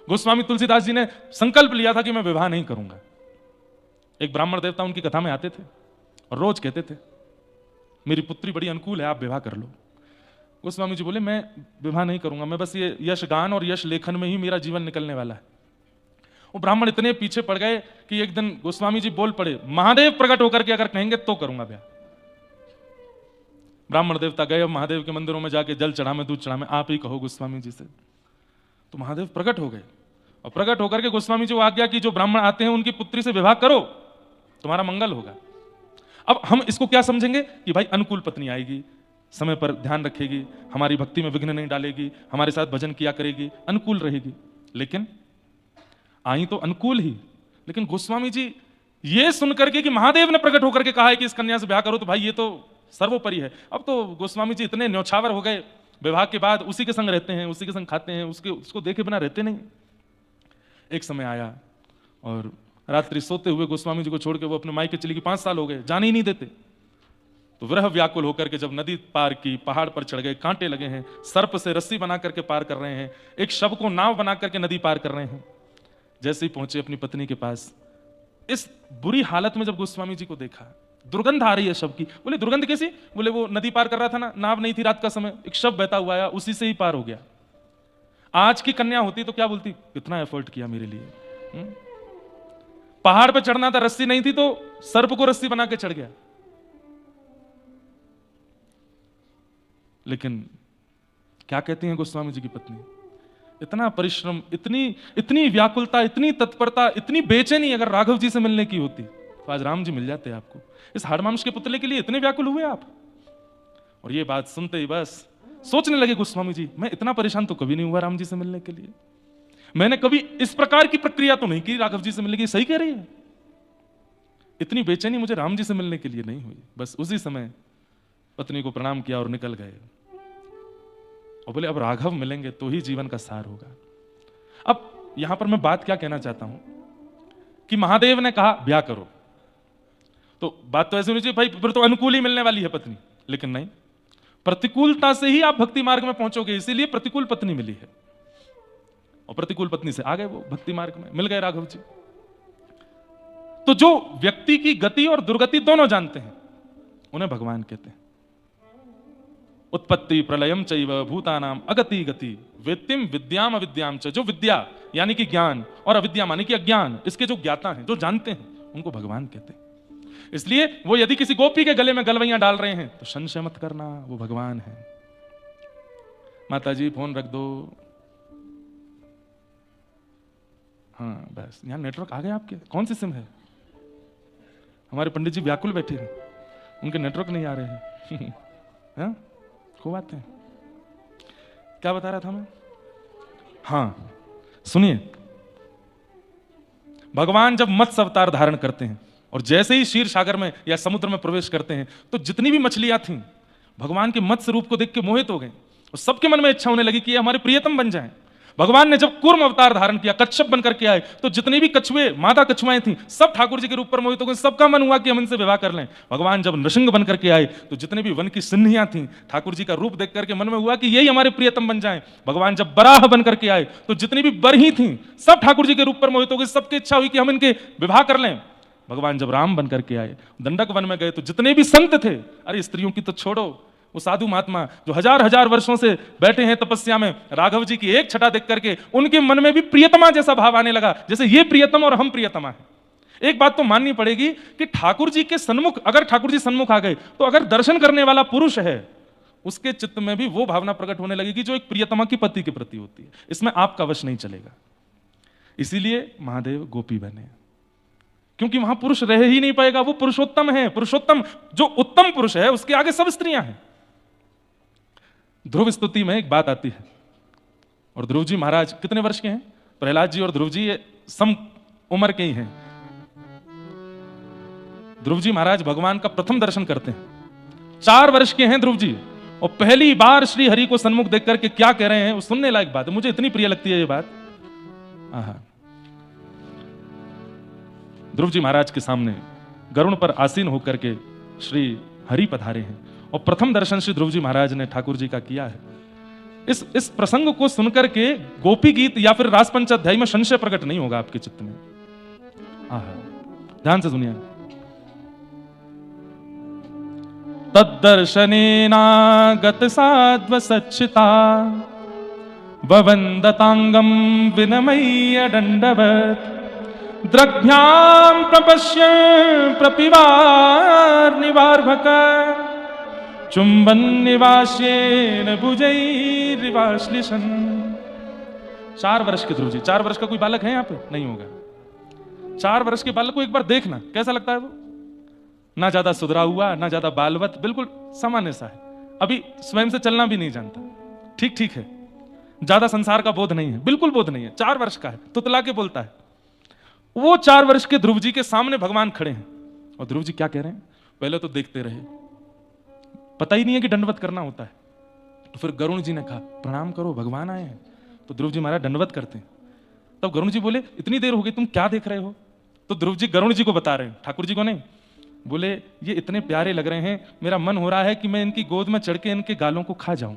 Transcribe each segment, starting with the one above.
गोस्वामी तुलसीदास जी ने संकल्प लिया था कि मैं विवाह नहीं करूंगा। एक ब्राह्मण देवता उनकी कथा में आते थे और रोज कहते थे मेरी पुत्री बड़ी अनुकूल है, आप विवाह कर लो। गोस्वामी जी बोले मैं विवाह नहीं करूंगा, मैं बस ये यश गान और यश लेखन में ही मेरा जीवन निकलने वाला है। वो ब्राह्मण इतने पीछे पड़ गए कि एक दिन गोस्वामी जी बोल पड़े, महादेव प्रकट होकर के अगर कहेंगे तो करूंगा ब्याह। ब्राह्मण देवता गए, अब महादेव के मंदिरों में जाके जल चढ़ा में दूध चढ़ा में आप ही कहो गोस्वामी जी से। तो महादेव प्रकट हो गए और प्रकट होकर के गोस्वामी जी को आज्ञा की जो ब्राह्मण आते हैं उनकी पुत्री से विवाह करो, तुम्हारा मंगल होगा। अब हम इसको क्या समझेंगे कि भाई अनुकूल पत्नी आएगी, समय पर ध्यान रखेगी, हमारी भक्ति में विघ्न नहीं डालेगी, हमारे साथ भजन किया करेगी, अनुकूल रहेगी। लेकिन आई तो अनुकूल ही, लेकिन गोस्वामी जी ये सुनकर के कि महादेव ने प्रकट होकर के कहा है कि इस कन्या से ब्याह करो, तो भाई ये तो सर्वोपरि है। अब तो गोस्वामी जी इतने न्यौछावर हो गए, विवाह के बाद उसी के संग रहते हैं, उसी के संग खाते हैं, उसको देखे बिना रहते नहीं। एक समय आया और रात्रि सोते हुए गोस्वामी जी को छोड़ के वो अपने मायके चली गई, 5 साल हो गए, जाने ही नहीं देते। तो वह व्याकुल होकर के जब नदी पार की, पहाड़ पर चढ़ गए, कांटे लगे हैं, सर्प से रस्सी बना करके पार कर रहे हैं, एक शव को नाव बना करके नदी पार कर रहे हैं। जैसे ही पहुंचे अपनी पत्नी के पास, इस बुरी हालत में जब गोस्वामी जी को देखा, दुर्गंध आ रही है शव की। बोले दुर्गंध कैसी? बोले वो नदी पार कर रहा था ना, नाव नहीं थी, रात का समय, एक शव बहता हुआ आया, उसी से ही पार हो गया। आज की कन्या होती तो क्या बोलती, कितना एफर्ट किया मेरे लिए। पहाड़ पे चढ़ना था, रस्सी नहीं थी तो सर्प को रस्सी बना के चढ़ गया। लेकिन क्या कहती हैं गोस्वामी जी की पत्नी, इतना परिश्रम, इतनी व्याकुलता, इतनी तत्परता, इतनी बेचैनी अगर राघव जी से मिलने की होती तो आज राम जी मिल जाते आपको। इस हाड़मांस के पुतले के लिए इतने व्याकुल हुए आप। और ये बात सुनते ही बस सोचने लगे गोस्वामी जी, मैं इतना परेशान तो कभी नहीं हुआ राम जी से मिलने के लिए, मैंने कभी इस प्रकार की प्रक्रिया तो नहीं की राघव जी से मिलने की। सही कह रही है, इतनी बेचैनी मुझे राम जी से मिलने के लिए नहीं हुई। बस उसी समय पत्नी को प्रणाम किया और निकल गए और बोले अब राघव मिलेंगे तो ही जीवन का सार होगा। अब यहां पर मैं बात क्या कहना चाहता हूं कि महादेव ने कहा ब्याह करो, तो बात तो ऐसी होनी चाहिए भाई फिर तो अनुकूल ही मिलने वाली है पत्नी, लेकिन नहीं, प्रतिकूलता से ही आप भक्ति मार्ग में पहुंचोगे, इसीलिए प्रतिकूल पत्नी मिली है। और प्रतिकूल पत्नी से आ गए वो भक्ति मार्ग में, मिल गए राघव जी। तो जो व्यक्ति की गति और दुर्गति दोनों जानते हैं उन्हें भगवान कहते हैं। उत्पत्ति प्रलयम चैव भूतानाम अगति गति वेत्तिम विद्याम अविद्याम च। जो विद्या यानी कि ज्ञान और अविद्या मानी कि अज्ञान, इसके जो ज्ञाता हैं, जो जानते हैं, उनको भगवान कहते हैं। इसलिए वो यदि किसी गोपी के गले में गलवैयां डाल रहे हैं तो संशय मत करना, वो भगवान है। माता जी फोन रख दो। हाँ बस, यहां नेटवर्क आ गए आपके। कौन सी सिम है? हमारे पंडित जी व्याकुल बैठे हैं, उनके नेटवर्क नहीं आ रहे हैं। हाँ खूब आते हैं। क्या बता रहा था मैं? हाँ सुनिए, भगवान जब मत्स्य अवतार धारण करते हैं और जैसे ही क्षीर सागर में या समुद्र में प्रवेश करते हैं तो जितनी भी मछलियां थीं भगवान के मत्स्य रूप को देख के मोहित हो गए और सबके मन में इच्छा होने लगी कि ये हमारे प्रियतम बन जाएं। भगवान ने जब कूर्म अवतार धारण किया, कच्छप बनकर के आए, तो जितनी भी कछुए, मादा कछुआएं थीं, सब ठाकुर जी के रूप पर मोहित हो गए। सबका मन हुआ कि हम इनसे विवाह कर लें। भगवान जब नृसिंह बनकर के आए तो जितने भी वन की सिंहियां थीं, ठाकुर जी का रूप देख करके मन में हुआ कि यही हमारे प्रियतम बन जाएं। भगवान जब बराह बनकर के आए तो जितनी भी बरही थीं, सब ठाकुर जी के रूप पर मोहित हो गए। सबकी इच्छा हुई कि हम इनके विवाह कर लें। भगवान जब राम बनकर के आए, दंडक वन में गए तो जितने भी संत थे, अरे स्त्रियों की तो छोड़ो, वो साधु महात्मा जो हजार हजार वर्षों से बैठे हैं तपस्या में, राघव जी की एक छटा देख करके उनके मन में भी प्रियतमा जैसा भाव आने लगा, जैसे ये प्रियतम और हम प्रियतमा हैं। एक बात तो माननी पड़ेगी कि ठाकुर जी के सन्मुख, अगर ठाकुर जी सन्मुख आ गए तो अगर दर्शन करने वाला पुरुष है उसके चित्त में भी वो भावना प्रकट होने लगेगी जो एक प्रियतमा की पति के प्रति होती है। इसमें आपका वश नहीं चलेगा। इसीलिए महादेव गोपी बने, क्योंकि वहां पुरुष रह ही नहीं पाएगा। वो पुरुषोत्तम है। पुरुषोत्तम जो उत्तम पुरुष है उसके आगे सब स्त्रियां हैं। ध्रुव स्तुति में एक बात आती है, और ध्रुव जी महाराज कितने वर्ष के हैं? प्रहलाद जी और ध्रुव जी ये सम उम्र के ही हैं। ध्रुव जी महाराज भगवान का प्रथम दर्शन करते हैं। 4 वर्ष के हैं ध्रुव जी, और पहली बार श्री हरि को सन्मुख देख करके क्या कह रहे हैं वो सुनने लायक बात है। मुझे इतनी प्रिय लगती है ये बात। ध्रुव जी महाराज के सामने गरुण पर आसीन होकर के श्री हरि पधारे हैं, और प्रथम दर्शन श्री ध्रुव जी महाराज ने ठाकुर जी का किया है। इस प्रसंग को सुनकर के गोपी गीत या फिर रास पंचाध्यायी में संशय प्रकट नहीं होगा आपके चित्त में। आहा, ध्यान से सुनिए। तद्दर्शनेनागत साध्व सच्चिता ववन्दतांगं विनमय्य दंडवत् द्रग्भ्यां प्रपश्य प्रपिवार निवार्भक चुंबन निवास्येन भुजैरिवाश्लिशन। 4 वर्ष के ध्रुव जी, 4 वर्ष का कोई बालक है यहाँ पे? नहीं होगा। 4 वर्ष के बालक को एक बार देखना कैसा लगता है वो? ना ज्यादा सुधरा हुआ, ना ज्यादा बालवत, बिल्कुल सामान्य सा है। अभी स्वयं से चलना भी नहीं जानता, ठीक ठीक है, ज्यादा संसार का बोध नहीं है, बिल्कुल बोध नहीं है, 4 वर्ष का है, तुतला के बोलता है। वो 4 वर्ष के ध्रुव जी के सामने भगवान खड़े हैं और ध्रुव जी क्या कह रहे हैं? पहले तो देखते रहे, पता ही नहीं है कि दंडवत करना होता है। तो फिर गरुण जी ने कहा प्रणाम करो, भगवान आए हैं। तो ध्रुव जी महाराज दंडवत करते हैं। तब गरुण जी बोले इतनी देर हो गई, तुम क्या देख रहे हो? तो ध्रुव जी गरुण जी को बता रहे हैं, ठाकुर जी को नहीं। बोले ये इतने प्यारे लग रहे हैं, मेरा मन हो रहा है कि मैं इनकी गोद में चढ़ के इनके गालों को खा जाऊं,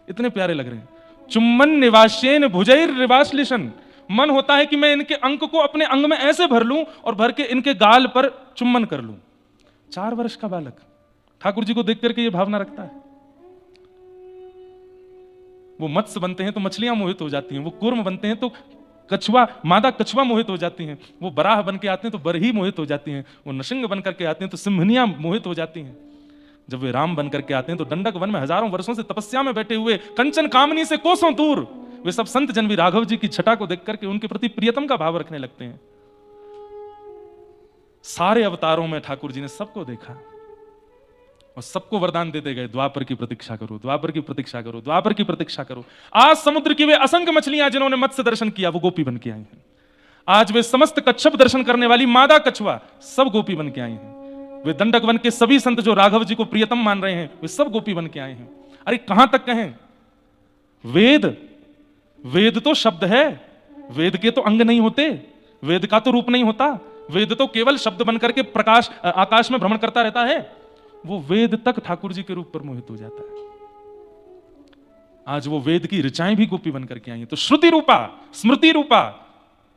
इतने प्यारे लग रहे हैं। चुम्बन निवास्येन भुजैरिवाश्लिशन, मन होता है कि मैं इनके अंक को अपने अंग में ऐसे भर लूं और भर के इनके गाल पर चुम्बन कर लूं। 4 वर्ष का बालक ठाकुर जी को देख करके ये भावना रखता है। वो मत्स्य बनते हैं तो मछलियां मोहित हो जाती हैं, वो कूर्म बनते हैं तो कछुआ, मादा कछुआ मोहित हो जाती हैं, वो बराह बन के आते हैं तो बरही मोहित हो जाती हैं, वो नृसिंह बन करके आते हैं तो सिंहनियां मोहित हो जाती हैं। जब वे राम बन करके आते हैं तो दंडक वन में हजारों वर्षों से तपस्या में बैठे हुए, कंचन कामनी से कोसों दूर, वे सब संत जन भी राघव जी की छटा को देख करके उनके प्रति प्रियतम का भाव रखने लगते हैं। सारे अवतारों में ठाकुर जी ने सबको देखा और सबको वरदान देते गए, द्वापर की प्रतीक्षा करो, द्वापर की प्रतीक्षा करो, द्वापर की प्रतीक्षा करो। आज समुद्र की वे असंख्य मछलियां जिन्होंने मत्स्य दर्शन किया वो गोपी बन के आई हैं। आज वे समस्त कच्छप दर्शन करने वाली मादा कछुआ सब गोपी बन के आई हैं। वे दंडक वन के सभी संत जो राघव जी को प्रियतम मान रहे हैं वे सब गोपी बन के आए हैं। अरे कहां तक कहें, वेद, वेद तो शब्द है, वेद के तो अंग नहीं होते, वेद का तो रूप नहीं होता, वेद तो केवल शब्द बनकर के प्रकाश आकाश में भ्रमण करता रहता है। वो वेद तक ठाकुर जी के रूप पर मोहित हो जाता है। आज वो वेद की ऋचाएं भी गोपी बनकर के आई हैं। तो श्रुति रूपा, स्मृति रूपा,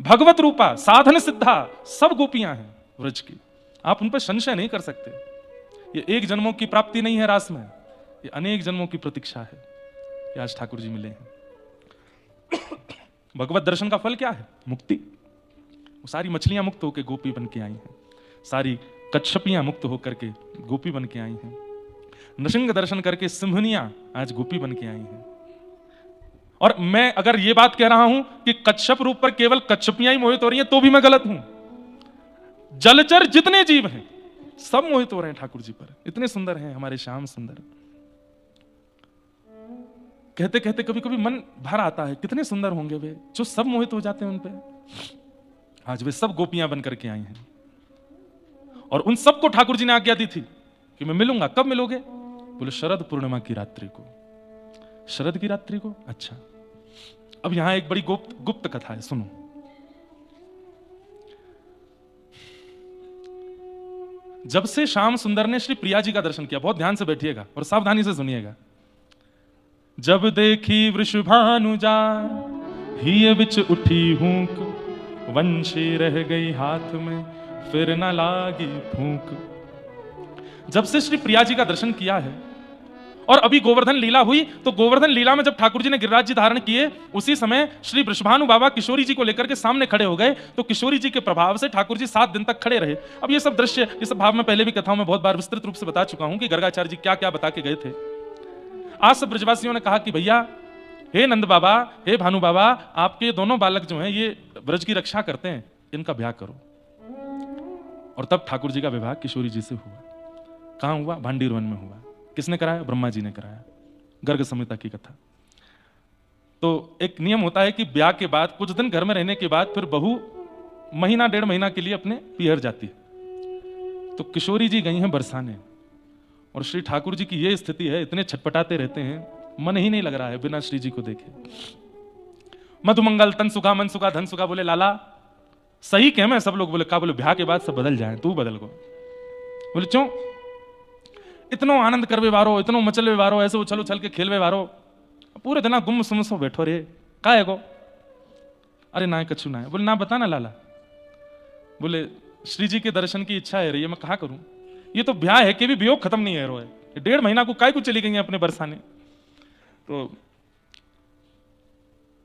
भगवत रूपा, साधन सिद्धा सब गोपियां हैं व्रज की। आप उन पर संशय नहीं कर सकते। ये एक जन्मों की प्राप्ति नहीं है रास में, ये अनेक जन्मों की प्रतीक्षा है कि आज ठाकुर जी मिले हैं। भगवत दर्शन का फल क्या है? मुक्ति। वो सारी मछलियां मुक्त होकर गोपी बन के आई हैं, सारी कच्छपियां मुक्त होकर के गोपी बन के आई हैं, नृसिंह दर्शन करके सिंहनियां आज गोपी बन के आई हैं। और मैं अगर ये बात कह रहा हूं कि कच्छप रूप पर केवल कच्छपियां ही मोहित हो रही हैं तो भी मैं गलत हूं। जलचर जितने जीव हैं सब मोहित हो रहे हैं ठाकुर जी पर। इतने सुंदर हैं हमारे श्याम सुंदर। कहते कहते कभी कभी मन भर आता है, कितने सुंदर होंगे वे जो सब मोहित हो जाते हैं उन पे। आज वे सब गोपियां बनकर के आई हैं और उन सबको ठाकुर जी ने आज्ञा दी थी कि मैं मिलूंगा। कब मिलोगे? बोले शरद पूर्णिमा की रात्रि को। शरद की रात्रि को? अच्छा। अब यहां एक बड़ी गुप्त कथा है, सुनो। जब से श्याम सुंदर ने श्री प्रिया जी का दर्शन किया, बहुत ध्यान से बैठिएगा और सावधानी से सुनिएगा। जब देखी वृषभानुजा हिय बिच उठी हूंक, वंशी रह गई हाथ में फिर न लागी फूंक। जब से श्री प्रिया जी का दर्शन किया है और अभी गोवर्धन लीला हुई, तो गोवर्धन लीला में जब ठाकुर जी ने गिरिराज जी धारण किए उसी समय श्री वृषभानु बाबा किशोरी जी को लेकर के सामने खड़े हो गए। तो किशोरी जी के प्रभाव से ठाकुर जी 7 दिन तक खड़े रहे। अब ये सब दृश्य, ये सब भाव मैं पहले भी कथाओं में बहुत बार विस्तृत रूप से बता चुका हूं कि गर्गाचार्य जी क्या क्या बता के गए थे। आज सब ब्रजवासियों ने कहा कि भैया, हे नंद बाबा, हे भानु बाबा, आपके दोनों बालक जो हैं ये ब्रज की रक्षा करते हैं, इनका ब्याह करो। और तब ठाकुर जी का विवाह किशोरी जी से हुआ। कहां हुआ? भांडीर वन में हुआ। किसने कराया? ब्रह्मा जी ने कराया। गर्ग संहिता की कथा। तो एक नियम होता है कि ब्याह के बाद कुछ दिन घर में रहने के बाद फिर बहू महीना 1.5 महीना के लिए अपने पियर जाती है। तो किशोरी जी गई हैं बरसाने और श्री ठाकुर जी की ये स्थिति है, इतने छटपटाते रहते हैं, मन ही नहीं लग रहा है बिना श्री जी को देखे। मधुमंगल तन सुखा मन सुखा धन सुखा। बोले लाला सही कह मैं? सब लोग बोले का? बोले ब्याह के बाद सब बदल जाए, तू बदल को। बोले क्यों? इतनो आनंद करवे वारो, इतनो मचलवे वारो, ऐसे उछल उछल के खेलवे वारो। पूरे दिन गुम सुम सो बैठो रे, का है गो? अरे ना कछु ना है। बोले ना बता ना लाला। बोले श्री जी के दर्शन की इच्छा है रही है, मैं कहा करूं, ये तो ब्याह है कि भी वियोग खत्म नहीं है रो है, 1.5 महीना को काय को चली गई अपने बरसाने। तो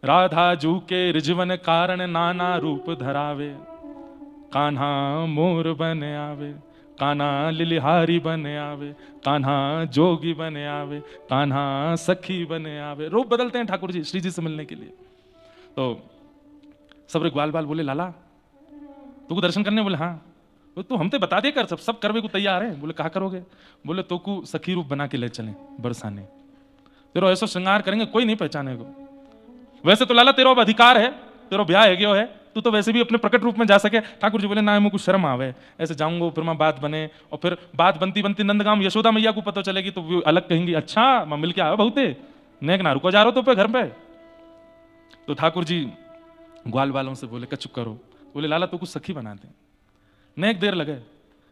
राधा जू के रिजवन कारण नाना रूप धरावे, कान्हा मोर बन आवे, कान्हा लिलिहारी बन आवे, कान्हा जोगी बन आवे, कान्हा सखी बन आवे। रूप बदलते हैं ठाकुर जी श्री जी से मिलने के लिए। तो सब ग्वाल बाल बोले लाला तू को दर्शन करने? बोले हाँ। तो हम तो बता दे कर, सब करवे को तैयार है। बोले कहा करोगे? बोले तो को सखी रूप बना के ले चले बरसाने, तेरा ऐसा श्रृंगार करेंगे कोई नहीं पहचाने को। वैसे तो लाला तेरा अब अधिकार है, तेरा ब्याह है गयो है, तू तो वैसे भी अपने प्रकट रूप में जा सके। ठाकुर जी बोले ना मुझे शर्म आवे, ऐसे जाऊंगा फिर मैं बात बने, और फिर बात बनती बनती नंदगांव यशोदा मैया को पता चलेगी तो वो अलग कहेंगी, अच्छा मैं मिल के आया बहुते नेक ना रुको जा रहा हो तो पे घर पे। तो ठाकुर जी ग्वाल वालों से बोले चुप करो। बोले लाला तो कुछ सखी बना दे। नेक देर लगे,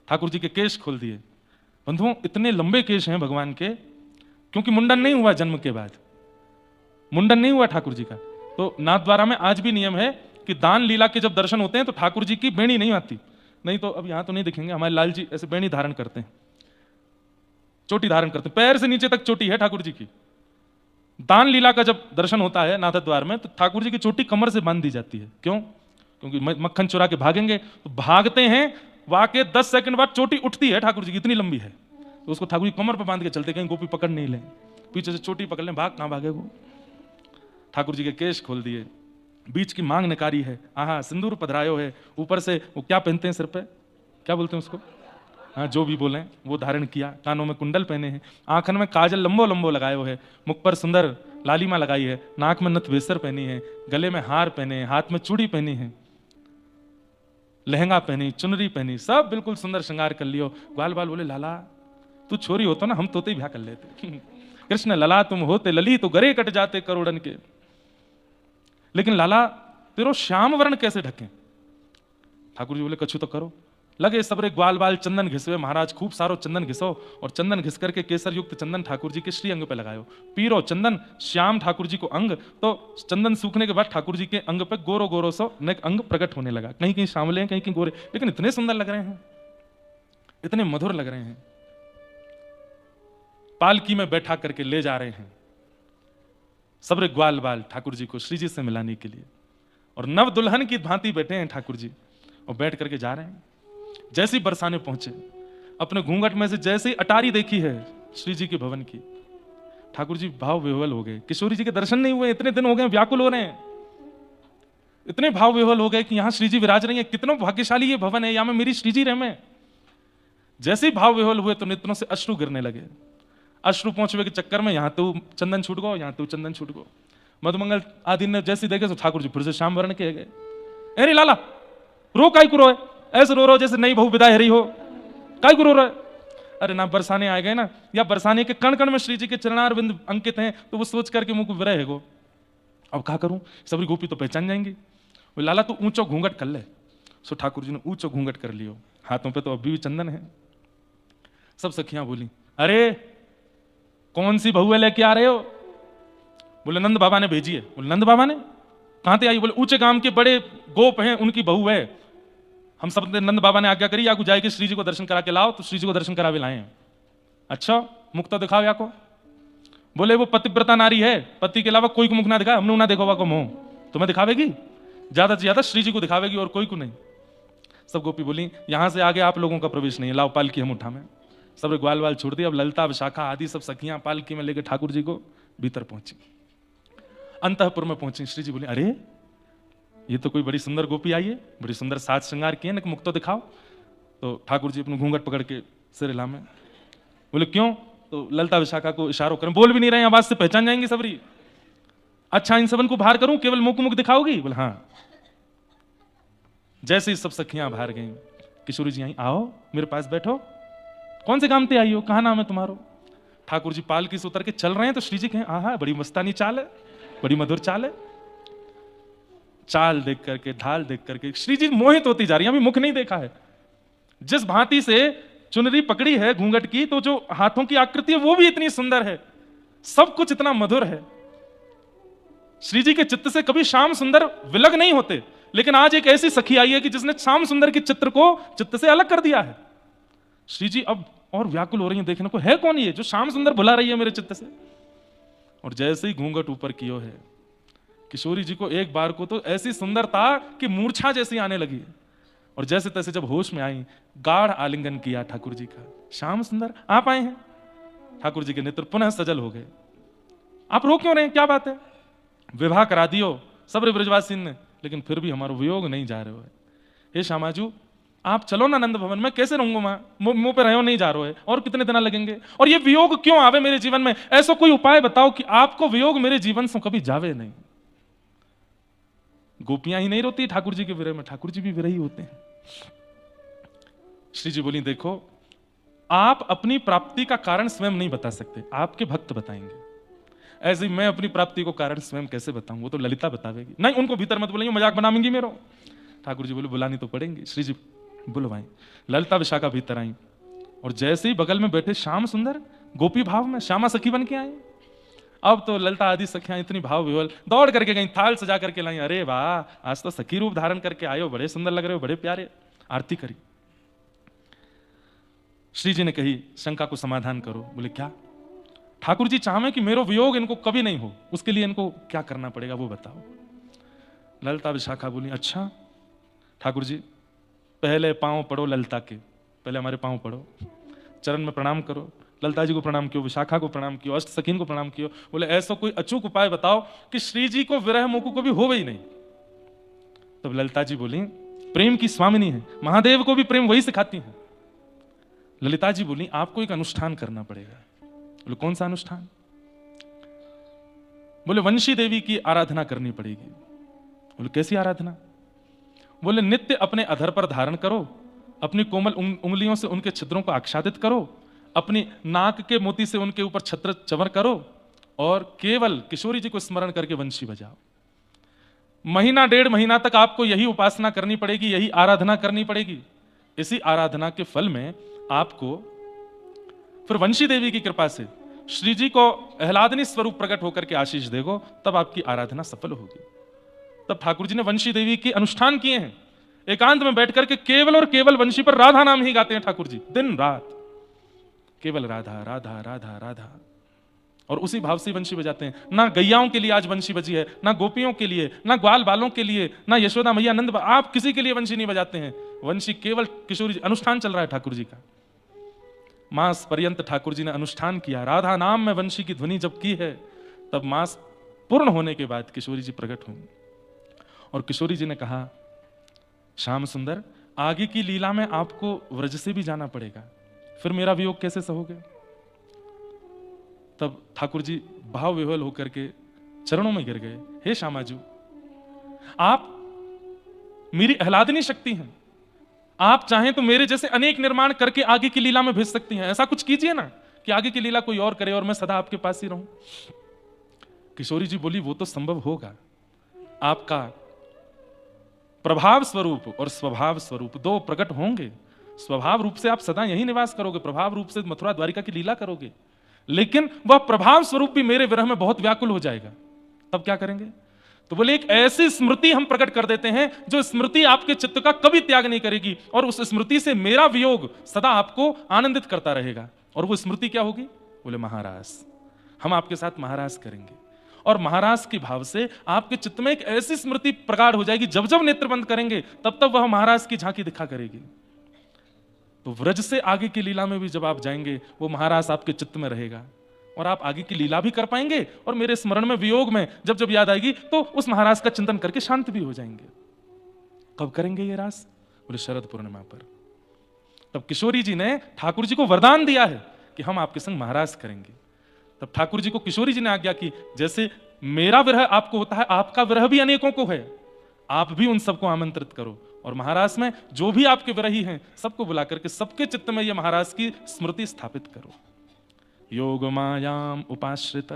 ठाकुर जी के केश खोल दिए। बंधुओं इतने लंबे केश हैं भगवान के, क्योंकि मुंडन नहीं हुआ जन्म के बाद, मुंडन नहीं हुआ ठाकुर जी का। तो नाथद्वारा में आज भी नियम है कि दान लीला के जब दर्शन होते हैं तो ठाकुर जी की बेणी नहीं आती। नहीं तो अब यहां तो नहीं दिखेंगे, हमारे लाल जी ऐसे बेणी धारण करते हैं, चोटी धारण करते हैं, पैर से नीचे तक चोटी है ठाकुर जी की। दान लीला का जब दर्शन होता है नाथ द्वार में तो ठाकुर जी की चोटी कमर से बांध दी जाती है। क्यों? क्योंकि मक्खन चुरा के भागेंगे, तो भागते हैं वाके 10 सेकंड बाद चोटी उठती है ठाकुर जी की, इतनी लंबी है। तो उसको ठाकुर जी कमर पर बांध के चलते, कहीं गोपी पकड़ नहीं ले, पीछे से चोटी पकड़ ले, भाग कहां भागे वो। ठाकुर जी के केश खोल दिए, बीच की मांग नकारी है, आहा सिंदूर पधरायो है, ऊपर से वो क्या पहनते हैं सिर पे, क्या बोलते हैं उसको, हाँ जो भी बोले वो धारण किया, कानों में कुंडल पहने हैं, आंखन में काजल लंबो लंबो लगायो है, मुख पर सुंदर लालिमा लगाई है, नाक में नथवेसर पहनी है, गले में हार पहने हैं, हाथ में चूड़ी पहनी है, लहंगा पहनी, चुनरी पहनी, सब बिल्कुल सुंदर श्रृंगार कर लियो। ग्वाल बाल बोले लाला तू छोरी हो तो ना हम तोते ब्याह कर लेते। कृष्ण लला तुम होते लली तो गरे कट जाते करोड़न के, लेकिन लाला तेरो श्याम वर्ण कैसे ढके? ठाकुर जी बोले कछु तो करो। लगे सबरे ग्वाल बाल चंदन घिसवे, महाराज खूब सारो चंदन घिसो, और चंदन घिस करके केसर युक्त चंदन ठाकुर जी के श्री अंग पे लगायो, पीरो चंदन श्याम ठाकुर जी को अंग। तो चंदन सूखने के बाद ठाकुर जी के अंग पे गोरो गोरो सो नेक अंग प्रकट होने लगा, कहीं कहीं सांवले कहीं कहीं गोरे, लेकिन इतने सुंदर लग रहे हैं, इतने मधुर लग रहे हैं। पालकी में बैठा करके ले जा रहे हैं सबरे ग्वाल बाल ठाकुर जी को श्री जी से मिलाने के लिए, और नव दुल्हन की भांति बैठे हैं ठाकुर जी और बैठ करके जा रहे हैं। जैसे ही बरसाने पहुंचे, अपने घूंघट में से जैसे ही अटारी देखी है श्री जी के भवन की, ठाकुर जी भाव विह्वल हो गए। किशोरी जी के दर्शन नहीं हुए, इतने दिन हो गए, व्याकुल हो रहे हैं, इतने भाव विह्वल हो गए कि यहां श्री जी विराज रही है, कितना भाग्यशाली ये भवन है, यहां में मेरी श्री जी रहे। जैसे ही भाव विह्वल हुए तो नेत्रों से अश्रु गिरने लगे। अश्रु पहुंचने के चक्कर में यहां तो चंदन छूट गो, यहां तो चंदन छूट गो। मधुमंगल आदि ने जैसे देखे तो ठाकुर जी फिर से श्याम वर्ण के गए। अरे लाला रो काय को रोए, ऐसे रो जैसे नई बहू विदाई हरी हो, काय को रो रहे? अरे ना बरसाने आ गए ना, या बरसाने के कण कण में श्री जी के चरणार बिंद अंकित हैं, तो वो सोच करके मुंह को विरह है गो। अब क्या करूं, सबरी गोपी तो पहचान जाएंगी। वो लाला तू ऊंचो घूंघट कर ले। सो ठाकुर जी ने ऊंचो घूंघट कर लियो, हाथों पे तो अभी भी चंदन है। सब सखियां बोली अरे कौन सी बहू है लेके आ रहे हो? बोले नंद बाबा ने भेजी है। बोले नंद बाबा ने कहां से आई? बोले ऊंचे गांव के बड़े गोप हैं, उनकी बहू है, हम सब नंद बाबा ने आज्ञा करी याकू जाए कि श्री जी को दर्शन करा के लाओ, तो श्री जी को दर्शन करावे लाए हैं। अच्छा मुख तो दिखाओ याको। बोले वो पतिव्रता नारी है, पति के अलावा कोई को मुख ना दिखा, हमने ना देखो को मुंह, तुम्हें दिखावेगी, ज्यादा से ज्यादा श्री जी को दिखावेगी और कोई को नहीं। सब गोपी बोली यहां से आगे आप लोगों का प्रवेश नहीं है, लाओ पालकी हम उठा में। सब ग्वाल वाल छोड़ दिया। अब ललिता विशाखा आदि सब सखियां पालकी में लेकर ठाकुर जी को भीतर पहुंची, अंतःपुर में पहुंची। श्री जी बोले अरे ये तो कोई बड़ी सुंदर गोपी आई है, बड़ी सुंदर साज श्रृंगार किए ना, मुख तो दिखाओ। तो ठाकुर जी अपने घूंघट पकड़ के सिर हिलामे। बोले क्यों? तो ललिता विशाखा को इशारों करें, बोल भी नहीं रहे, आवाज से पहचान जाएंगे सबरी। अच्छा इन सबन को बाहर करूं, केवल मुख मुख दिखाओगी? बोले हाँ। जैसे ही सब सखियां बाहर गई, किशोरी जी आई, आओ मेरे पास बैठो, कौन से काम से आई हो, कहां नाम है तुम्हारो? ठाकुर जी पालकी से उतर के चल रहे हैं, तो श्री जी कहें आहा बड़ी मस्तानी चाल है, बड़ी मधुर चाल है। चाल देख करके, ढाल देख करके श्री जी मोहित होती जा रही है। अभी मुख नहीं देखा है, जिस भांति से चुनरी पकड़ी है घूंघट की, तो जो हाथों की आकृति है वो भी इतनी सुंदर है, सब कुछ इतना मधुर है। श्री जी के चित्त से कभी श्याम सुंदर विलग नहीं होते, लेकिन आज एक ऐसी सखी आई है कि जिसने श्याम सुंदर के चित्र को चित्त से अलग कर दिया है। श्री जी अब और व्याकुल हो रही है देखने को, है कौन ये जो श्याम सुंदर बुला रही है मेरे चित्त से। और जैसे ही घूंघट ऊपर कियो है, किशोरी जी को एक बार को तो ऐसी सुंदरता कि मूर्छा जैसी आने लगी, और जैसे तैसे जब होश में आई, गाढ़ आलिंगन किया ठाकुर जी का। श्याम सुंदर आप आए हैं। ठाकुर जी के नेत्र पुनः सजल हो गए। आप रो क्यों रहे हैं, क्या बात है? विवाह करा दियो सब ब्रजवासी ने, लेकिन फिर भी हमारा वियोग नहीं जा रहे हो। हे श्यामाजू आप चलो ना नंद भवन में, कैसे रहूंगा मैं, मुंह पे रहो नहीं जा रहे हो, और कितने दिन लगेंगे, और ये वियोग क्यों आवे मेरे जीवन में, ऐसा कोई उपाय बताओ कि आपको वियोग मेरे जीवन से कभी जावे नहीं। गोपियां ही नहीं रोती ठाकुर जी के विरह में, ठाकुर जी भी विरही होते हैं। श्री जी बोली देखो, आप अपनी प्राप्ति का कारण स्वयं नहीं बता सकते, आपके भक्त बताएंगे। ऐसे ही मैं अपनी प्राप्ति को कारण स्वयं कैसे बताऊं, वो तो ललिता बतावेगी। नहीं उनको भीतर मत बुलाइए, मजाक बनाएंगी मेरो। ठाकुर जी बोले बुलानी तो पड़ेंगी। श्री जी बुलवाई, ललिता विशाखा भीतर आई, और जैसे ही बगल में बैठे श्याम सुंदर गोपी भाव में श्यामा सखी बन के आई। अब तो ललिता आदि सखियां इतनी भाव विवल दौड़ करके गई, थाल सजा करके लाई। अरे वाह, आज तो सखी रूप धारण करके आए हो, बड़े सुंदर लग रहे हो, बड़े प्यारे। आरती करी। श्री जी ने कही शंका को समाधान करो। बोले क्या? ठाकुर जी चाहे कि मेरो वियोग इनको कभी नहीं हो, उसके लिए इनको क्या करना पड़ेगा वो बताओ। ललिता विशाखा बोली अच्छा ठाकुर जी, पहले पांव पड़ो ललिता के, पहले हमारे पांव पड़ो, चरण में प्रणाम करो। ललिता जी को प्रणाम कियो, विशाखा को प्रणाम कियो, अष्ट सखीन को प्रणाम कियो। बोले ऐसा कोई अचूक उपाय बताओ कि श्री जी को विरह मोह को भी हो ही नहीं। तब ललिता जी बोली प्रेम की स्वामिनी है, महादेव को भी प्रेम वही सिखाती है। ललिता जी बोली आपको एक अनुष्ठान करना पड़ेगा। बोले कौन सा अनुष्ठान? बोले वंशी देवी की आराधना करनी पड़ेगी। बोले कैसी आराधना? बोले नित्य अपने अधर पर धारण करो, अपनी कोमल उंगलियों से उनके छिद्रों को आच्छादित करो, अपनी नाक के मोती से उनके ऊपर छत्र चवर करो, और केवल किशोरी जी को स्मरण करके वंशी बजाओ। महीना डेढ़ महीना तक आपको यही उपासना करनी पड़ेगी, यही आराधना करनी पड़ेगी। इसी आराधना के फल में आपको फिर वंशी देवी की कृपा से श्री जी को आह्लादनी स्वरूप प्रकट होकर के आशीष देगो, तब आपकी आराधना सफल होगी। तब ठाकुर जी ने वंशी देवी के अनुष्ठान किए हैं। एकांत में बैठ करके केवल और केवल वंशी पर राधा नाम ही गाते हैं ठाकुर जी, दिन रात केवल राधा राधा राधा राधा, और उसी भाव से वंशी बजाते हैं। ना गैयाओं के लिए आज वंशी बजी है, ना गोपियों के लिए, ना ग्वाल बालों के लिए, ना यशोदा मैया नंद, आप किसी के लिए वंशी नहीं बजाते हैं। वंशी केवल किशोरी जी, अनुष्ठान चल रहा है ठाकुर जी का। मास पर्यंत ठाकुर जी ने अनुष्ठान किया, राधा नाम में वंशी की ध्वनि जब की है, तब मास पूर्ण होने के बाद किशोरी जी प्रकट हुई, और किशोरी जी ने कहा श्याम सुंदर आगे की लीला में आपको व्रज से भी जाना पड़ेगा, फिर मेरा वियोग कैसे सहोगे? तब ठाकुर जी भाव विह्वल होकर के चरणों में गिर गए। हे श्यामाजू, आप मेरी आह्लादनी शक्ति हैं, आप चाहें तो मेरे जैसे अनेक निर्माण करके आगे की लीला में भेज सकती हैं। ऐसा कुछ कीजिए ना कि आगे की लीला कोई और करे और मैं सदा आपके पास ही रहूं। किशोरी जी बोली वो तो संभव होगा, आपका प्रभाव स्वरूप और स्वभाव स्वरूप दो प्रकट होंगे। स्वभाव रूप से आप सदा यही निवास करोगे, प्रभाव रूप से मथुरा द्वारिका की लीला करोगे, लेकिन वह प्रभाव स्वरूप भी मेरे विरह में बहुत व्याकुल हो जाएगा। तब क्या करेंगे? तो बोले एक ऐसी स्मृति हम प्रकट कर देते हैं जो स्मृति आपके चित्त का कभी त्याग नहीं करेगी, और उस स्मृति से मेरा वियोग सदा आपको आनंदित करता रहेगा। और वो स्मृति क्या होगी? बोले महारास, हम आपके साथ महारास करेंगे, और महाराज के भाव से आपके चित्त में एक ऐसी स्मृति प्रगाढ़ हो जाएगी, जब जब नेत्र बंद करेंगे तब तब वह महाराज की झांकी दिखा करेगी। तो व्रज से आगे की लीला में भी जब आप जाएंगे, वो महाराज आपके चित्त में रहेगा, और आप आगे की लीला भी कर पाएंगे, और मेरे स्मरण में वियोग में जब जब याद आएगी तो उस महाराज का चिंतन करके शांत भी हो जाएंगे। कब करेंगे ये रास? बोले शरद पूर्णिमा पर। तब किशोरी जी ने ठाकुर जी को वरदान दिया है कि हम आपके संग महाराज करेंगे। तब ठाकुर जी को किशोरी जी ने आज्ञा की, जैसे मेरा विरह आपको होता है, आपका विरह भी अनेकों को है, आप भी उन सबको आमंत्रित करो, और महाराज में जो भी आपके विरही हैं सबको बुला करके सबके चित्त में ये महाराज की स्मृति स्थापित करो। योग मायाम उपाश्रित,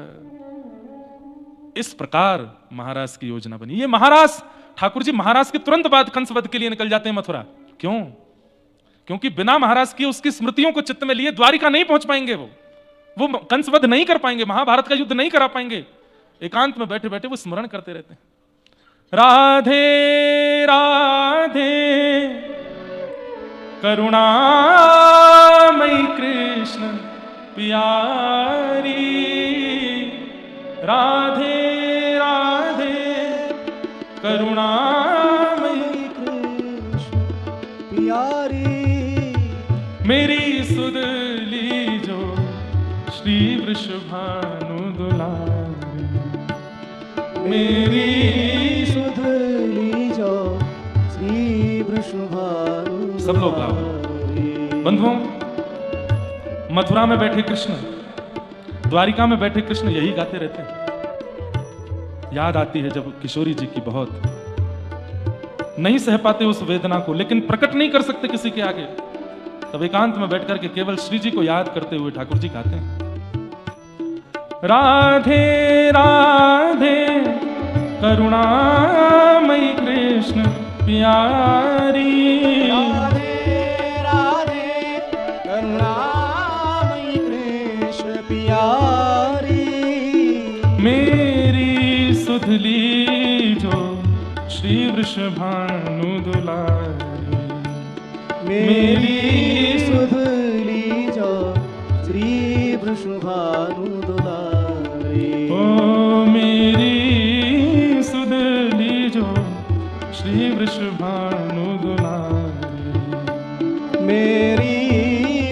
इस प्रकार महाराज की योजना बनी। ये महाराज ठाकुर जी महाराज के तुरंत बाद कंसवध के लिए निकल जाते हैं मथुरा। क्यों? क्योंकि बिना महाराज की उसकी स्मृतियों को चित्त में लिए द्वारिका नहीं पहुंच पाएंगे, वो कंसवध नहीं कर पाएंगे, महाभारत का युद्ध नहीं करा पाएंगे। एकांत में बैठे बैठे वो स्मरण करते रहते हैं, राधे राधे करुणामयी कृष्ण प्यारी, राधे राधे करुणामयी कृष्ण प्यारी, मेरी सुध लीजो श्री वृषभानु दुलारी, मेरी सुध लीजो श्री वृषभानु। सब लोग गाओ। बंधुओं, मथुरा में बैठे कृष्ण, द्वारिका में बैठे कृष्ण यही गाते रहते हैं। याद आती है जब किशोरी जी की बहुत, नहीं सह पाते उस वेदना को, लेकिन प्रकट नहीं कर सकते किसी के आगे, तब एकांत में बैठ करके केवल श्री जी को याद करते हुए ठाकुर जी गाते हैं, राधे राधे करुणामयी कृष्ण प्यारी, राधे राधे करुणामयी कृष्ण प्यारी, मेरी सुध लीजो श्री वृषभानु दुलारी, मेरी सुध लीजो श्री वृषभानु दुलारी, ओ मेरी सुध लीजो श्री वृषभानु दुलारी, मेरी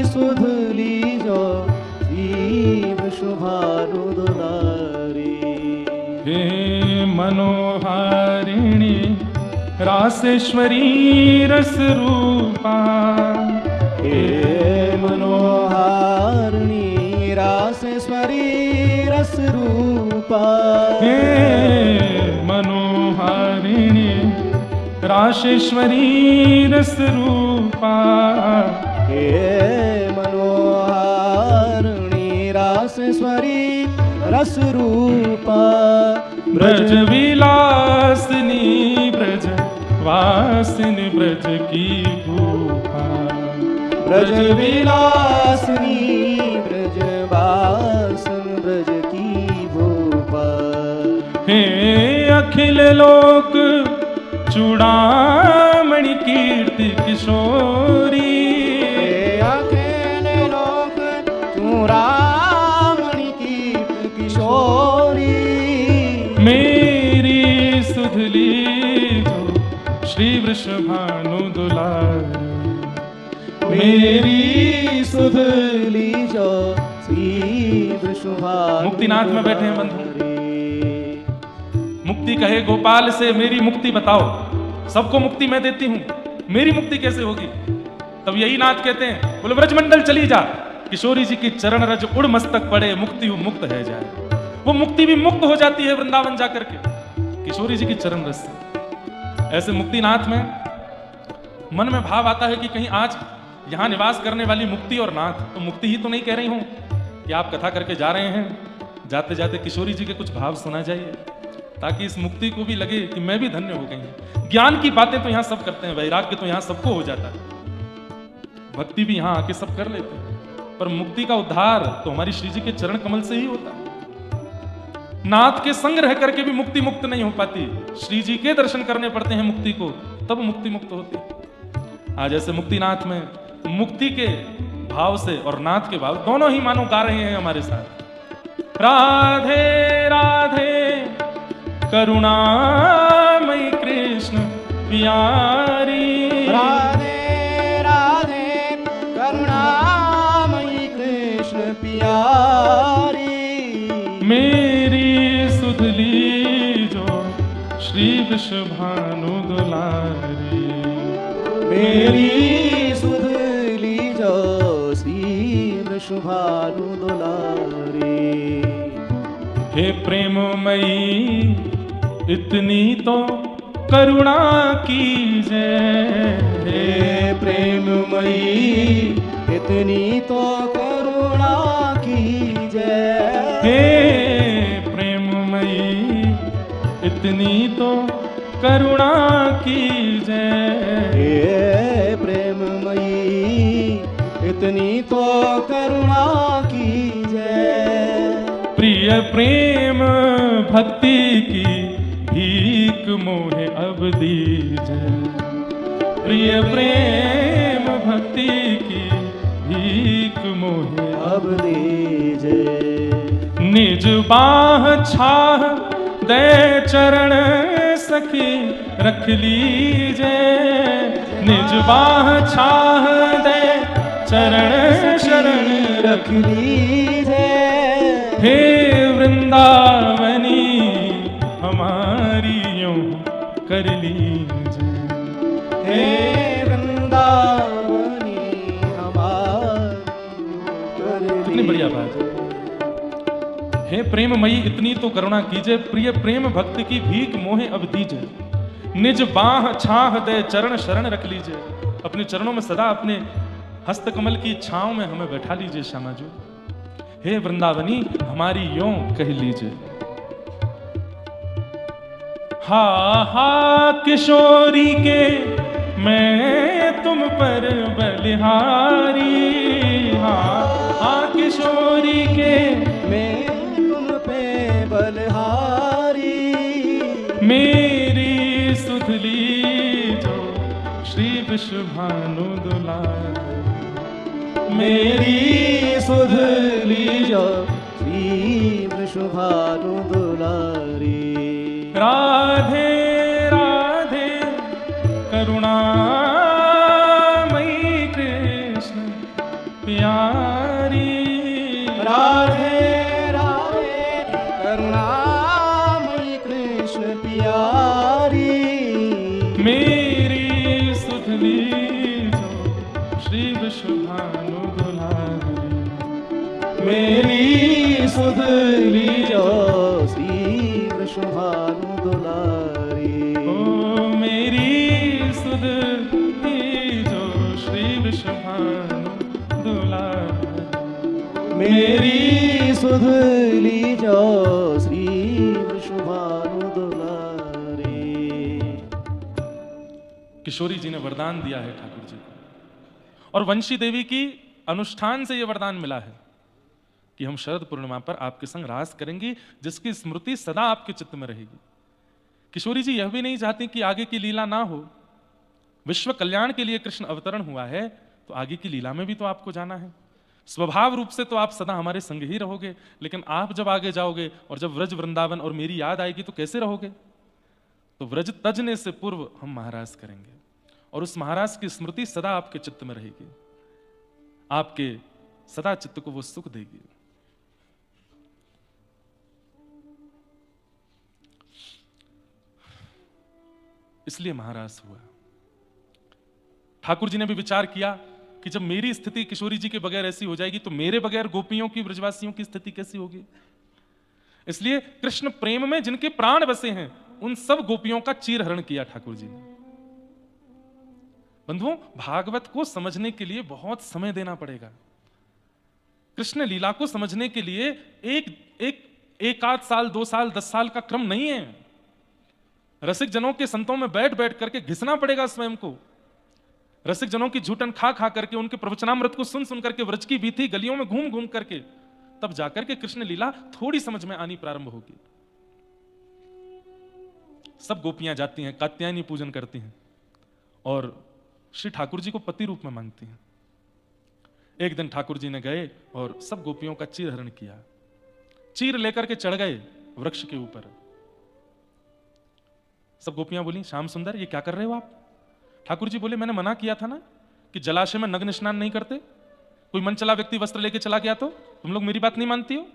सुध लीजो श्री वृषभानु दुलारी, हे मनोहारिणी रासेश्वरी रस रूपा, हे मनोहारिणी रासेश्वरी रस रूपा, हे मनोहारिणी रासेश्वरी रस रूपा, हे मनोहारिणी रासेश्वरी रस रूपा, ब्रज विलासिनी ब्रज वासिनी ब्रज की भूपा, ब्रज विलासिनी ब्रज वासन ब्रज की भूपा, हे अखिल लोक चूड़ामणि कीर्ति किशोरी, हे अखिल लोक चूड़ामणि कीर्ति किशोरी, मेरी सुध लीजो श्री वृषभानु दुलारी, मेरी सुध लीजो श्री वृषभानु। मुक्तिनाथ में बैठे हैं बंधु। मुक्ति कहे गोपाल से मेरी मुक्ति बताओ, सबको मुक्ति मैं देती हूं, मेरी मुक्ति कैसे होगी? तब यही नाथ कहते हैं, बोले ब्रजमंडल चली जा, किशोरी जी की चरण रज उड़ मस्तक पड़े, मुक्ति मुक्त है जाए। वो मुक्ति भी मुक्त हो जाती है वृंदावन जाकर के किशोरी जी की चरण रज से। ऐसे मुक्तिनाथ में मन में भाव आता है कि कहीं आज यहां निवास करने वाली मुक्ति और नाथ तो मुक्ति ही तो नहीं कह रही हूं कि आप कथा करके जा रहे हैं, जाते जाते किशोरी जी के कुछ भाव सुना जाइए, ताकि इस मुक्ति को भी लगे कि मैं भी धन्य हो गई हूं। ज्ञान की बातें तो यहां सब करते हैं, वैराग्य तो यहां सबको हो जाता है, भक्ति भी यहां आके सब कर लेते हैं, पर मुक्ति का उद्धार तो हमारी श्री जी के चरण कमल से ही होता है। नाथ के संग रह करके भी मुक्ति मुक्त नहीं हो पाती, श्री जी के दर्शन करने पड़ते हैं मुक्ति को, तब मुक्ति मुक्त होती। आज ऐसे मुक्तिनाथ में मुक्ति के भाव से और नाथ के भाव दोनों ही मानो गा रहे हैं हमारे साथ, राधे राधे करुणामयी कृष्ण प्यारी, राधे राधे करुणामयी कृष्ण प्यारी, मेरी सुध लीजो श्री वृषभानु दुलारी, मेरी सुध लीजो श्री वृषभानु दुलारी, हे प्रेममयी इतनी तो करुणा कीजिए, हे प्रेममयी इतनी तो करुणा कीजिए, हे प्रेममयी इतनी तो करुणा कीजिए, हे प्रेममयी इतनी तो करुणा कीजिए, प्रिय प्रिय प्रेम भक्ति की भीख मोहे अब दीजे, प्रिय प्रेम भक्ति की भीख मोहे अब दीजे। निज बाह छाह दे चरण सखी रख लीजे, निज बाह छाह दे चरण शरण रख लीजे। हे वृंदावनी हमारी यूं कर लीजे, हे वृंदावनी हमारी कर कितनी बढ़िया बात है। हे प्रेममयी इतनी तो करुणा कीजिए, प्रिय प्रेम भक्त की भीख मोहे अब दीजिए, निज बाह छाह दे चरण शरण रख लीजिए, अपने चरणों में सदा अपने हस्तकमल की छांव में हमें बैठा लीजिए श्यामा जी। हे वृंदावनी हमारी यों कह लीजिए। हा हा किशोरी के मैं तुम पर बलिहारी, हा हा किशोरी के मैं तुम पे बलहारी। मेरी सुधली जो श्री विश्वभानु दुलारी, मेरी सुधली जो श्री वृषभानु दुलारी। राधे राधे करुणामयी कृष्ण प्यारी, राधे राधे करुणामयी कृष्ण प्यारी। मेरी सुधली जो श्री विश्वभानु दुलारी, मेरी सुधली जो श्री वृषभानु दुलारी। ओ मेरी सुधली जो श्री विश्वभानु दुलारी, मेरी सुधली जो श्री वृषभानु दुलारी। किशोरी जी ने वरदान दिया है ठाकुर जी को, और वंशी देवी की अनुष्ठान से यह वरदान मिला है कि हम शरद पूर्णिमा पर आपके संग रास करेंगी, जिसकी स्मृति सदा आपके चित्त में रहेगी। किशोरी जी यह भी नहीं चाहती कि आगे की लीला ना हो, विश्व कल्याण के लिए कृष्ण अवतरण हुआ है, तो आगे की लीला में भी तो आपको जाना है। स्वभाव रूप से तो आप सदा हमारे संग ही रहोगे, लेकिन आप जब आगे जाओगे और जब व्रज वृंदावन और मेरी याद आएगी तो कैसे रहोगे? तो व्रज तजने से पूर्व हम महाराज करेंगे, और उस महाराज की स्मृति सदा आपके चित्त में रहेगी, आपके सदा चित्त को वो सुख देगी। इसलिए महाराज हुआ। ठाकुर जी ने भी विचार किया कि जब मेरी स्थिति किशोरी जी के बगैर ऐसी हो जाएगी तो मेरे बगैर गोपियों की, ब्रजवासियों की स्थिति कैसी होगी। इसलिए कृष्ण प्रेम में जिनके प्राण बसे हैं उन सब गोपियों का चीरहरण किया ठाकुर जी ने। बंधुओं, भागवत को समझने के लिए बहुत समय देना पड़ेगा। कृष्ण लीला को समझने के लिए एक आध साल, 2 साल, 10 साल का क्रम नहीं है। रसिक जनों के संतों में बैठ बैठ करके घिसना पड़ेगा स्वयं को। रसिक जनों की झूठन खा खा करके, उनके प्रवचनामृत को सुन सुन करके, व्रज की बीथी गलियों में घूम घूम करके, तब जाकर के कृष्ण लीला थोड़ी समझ में आनी प्रारंभ होगी। सब गोपियां जाती हैं, कात्यायनी पूजन करती हैं और श्री ठाकुर जी को पति रूप में मांगती हैं। एक दिन ठाकुर जी ने गए और सब गोपियों का चीरहरण किया। चीर लेकर के चढ़ गए वृक्ष के ऊपर। सब गोपियां बोली, श्याम सुंदर ये क्या कर रहे हो आप? ठाकुर जी बोले, मैंने मना किया था ना कि जलाशय में नग्न स्नान नहीं करते। कोई मन चला व्यक्ति वस्त्र लेके चला गया तो तुम लोग मेरी बात नहीं मानती हो,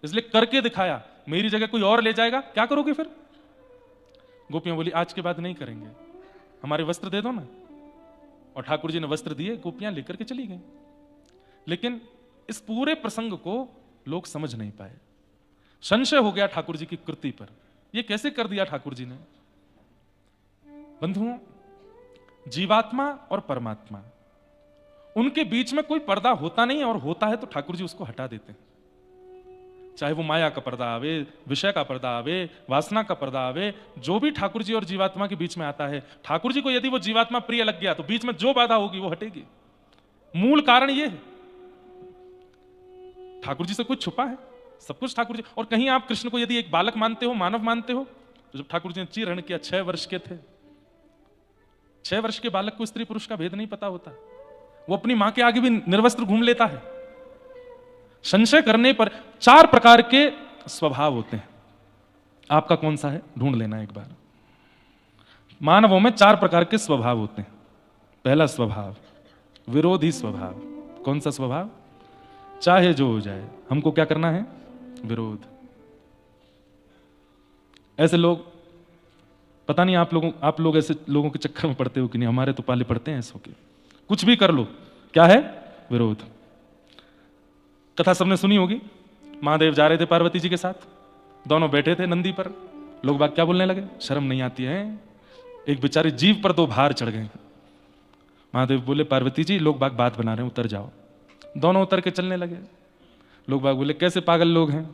इसलिए करके दिखाया। मेरी जगह कोई और ले जाएगा, क्या करोगे फिर? गोपियां बोली, आज के बाद नहीं करेंगे, हमारे वस्त्र दे दो ना। और ठाकुर जी ने वस्त्र दिए, गोपियां लेकर के चली गई। लेकिन इस पूरे प्रसंग को लोग समझ नहीं पाए। संशय हो गया ठाकुर जी की कृति पर, यह कैसे कर दिया ठाकुर जी ने। बंधुओं, जीवात्मा और परमात्मा, उनके बीच में कोई पर्दा होता नहीं, और होता है तो ठाकुर जी उसको हटा देते हैं। चाहे वो माया का पर्दा आवे, विषय का पर्दा आवे, वासना का पर्दा आवे, जो भी ठाकुर जी और जीवात्मा के बीच में आता है, ठाकुर जी को यदि वो जीवात्मा प्रिय लग गया तो बीच में जो बाधा होगी वो हटेगी। मूल कारण ये है, ठाकुर जी से कुछ छुपा है? सब कुछ ठाकुर जी। और कहीं आप कृष्ण को यदि एक बालक मानते हो, मानव मानते हो, तो जब ठाकुर जी ने चीरहरण किया 6 वर्ष के थे, 6 वर्ष के बालक को स्त्री पुरुष का भेद नहीं पता होता, वो अपनी मां के आगे भी निर्वस्त्र घूम लेता है। संशय करने पर 4 प्रकार के स्वभाव होते हैं, आपका कौन सा है ढूंढ लेना एक बार। मानवों में 4 प्रकार के स्वभाव होते हैं। पहला स्वभाव विरोधी स्वभाव। कौन सा स्वभाव? चाहे जो हो जाए हमको क्या करना है? विरोध। ऐसे लोग, पता नहीं आप लोग ऐसे लोगों के चक्कर में पड़ते हो कि नहीं, हमारे तो पाले पड़ते हैं ऐसों के। कुछ भी कर लो, क्या है? विरोध। कथा सबने सुनी होगी, महादेव जा रहे थे पार्वती जी के साथ, दोनों बैठे थे नंदी पर, लोग बाग क्या बोलने लगे? शर्म नहीं आती है, एक बेचारे जीव पर 2 भार चढ़ गए। महादेव बोले पार्वती जी लोग बाग बात बना रहे हैं, उतर जाओ। दोनों उतर के चलने लगे। लोग बाग बोले कैसे पागल लोग हैं,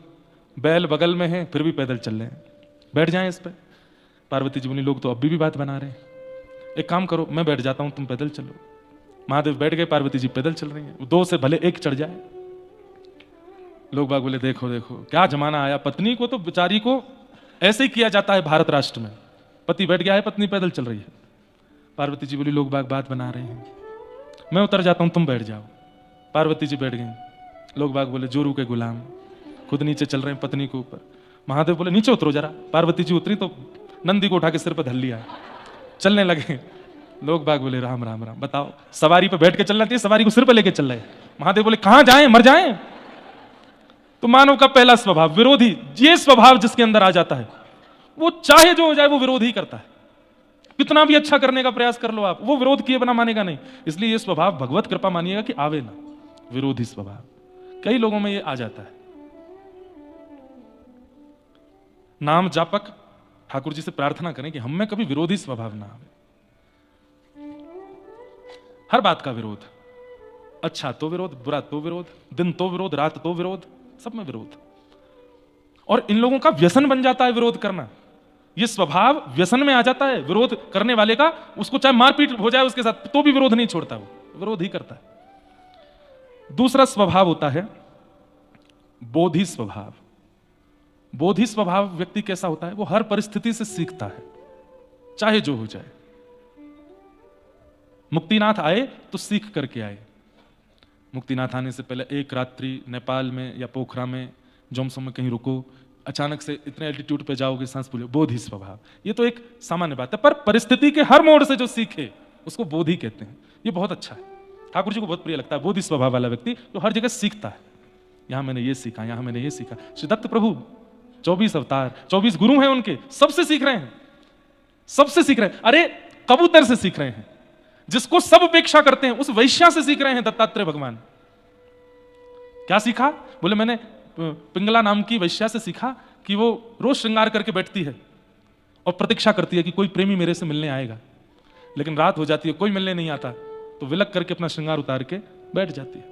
बैल बगल में है फिर भी पैदल चल रहे हैं, बैठ जाएं इस पे। पार्वती जी बोली लोग तो अभी भी बात बना रहे हैं, एक काम करो मैं बैठ जाता हूं, तुम पैदल चलो। महादेव बैठ गए, पार्वती जी पैदल चल रही हैं, 2 से भले 1 चढ़ जाए। लोग बाग बोले देखो देखो क्या जमाना आया, पत्नी को तो बेचारी को ऐसे ही किया जाता है भारत राष्ट्र में, पति बैठ गया है पत्नी पैदल चल रही है। पार्वती जी बोली लोग बाग बात बना रहे हैं, मैं उतर जाता हूं तुम बैठ जाओ। पार्वती जी बैठ गई। लोग बाग बोले जोरू के गुलाम, खुद नीचे चल रहे हैं पत्नी के ऊपर। महादेव बोले नीचे उतरो जरा। पार्वती जी उतरी तो नंदी को उठा के सिर पर धर लिया, चलने लगे। लोग बाग बोले राम राम राम, बताओ सवारी पर बैठ के चलना चाहिए, सवारी को सिर पर लेके चल रहे। महादेव बोले कहां जाएं, मर जाएं। तो मानव का पहला स्वभाव विरोधी। ये स्वभाव जिसके अंदर आ जाता है वो चाहे जो हो जाए वो विरोध ही करता है, कितना भी अच्छा करने का प्रयास कर लो आप, वो विरोध किए बिना मानेगा नहीं। इसलिए ये स्वभाव भगवत कृपा मानिएगा कि आवे ना, विरोधी स्वभाव। कई लोगों में ये आ जाता है। नाम जापक ठाकुर जी से प्रार्थना करें कि हम में कभी विरोधी स्वभाव ना आवे। हर बात का विरोध, अच्छा तो विरोध, बुरा तो विरोध, दिन तो विरोध, रात तो विरोध, सब में विरोध। और इन लोगों का व्यसन बन जाता है विरोध करना। ये स्वभाव व्यसन में आ जाता है विरोध करने वाले का, उसको चाहे मारपीट हो जाए उसके साथ तो भी विरोध नहीं छोड़ता, वो विरोध ही करता है। दूसरा स्वभाव होता है बोधि स्वभाव। बोधि स्वभाव व्यक्ति कैसा होता है? वो हर परिस्थिति से सीखता है, चाहे जो हो जाए। मुक्तिनाथ आए तो सीख करके आए। मुक्तिनाथ आने से पहले एक रात्रि नेपाल में या पोखरा में जोमसोम में कहीं रुको, अचानक से इतने एल्टीट्यूड पे जाओगे, सांस फूले, बोधि स्वभाव। ये तो एक सामान्य बात है, पर परिस्थिति के हर मोड़ से जो सीखे उसको बोधि कहते हैं। ये बहुत अच्छा है, ठाकुर जी को बहुत प्रिय लगता है बोधि स्वभाव वाला व्यक्ति जो हर जगह सीखता है। यहां मैंने ये सीखा, यहां मैंने ये सीखा। श्री दत्त प्रभु 24 अवतार, 24 गुरु हैं उनके, सबसे सीख रहे हैं, सबसे सीख रहे हैं। अरे कबूतर से सीख रहे हैं, जिसको सब उपेक्षा करते हैं उस वैश्या से सीख रहे हैं दत्तात्रेय भगवान। क्या सीखा? बोले मैंने पिंगला नाम की वैश्या से सीखा कि वो रोज श्रृंगार करके बैठती है और प्रतीक्षा करती है कि कोई प्रेमी मेरे से मिलने आएगा, लेकिन रात हो जाती है कोई मिलने नहीं आता, तो विलक करके अपना श्रृंगार उतार के बैठ जाती है।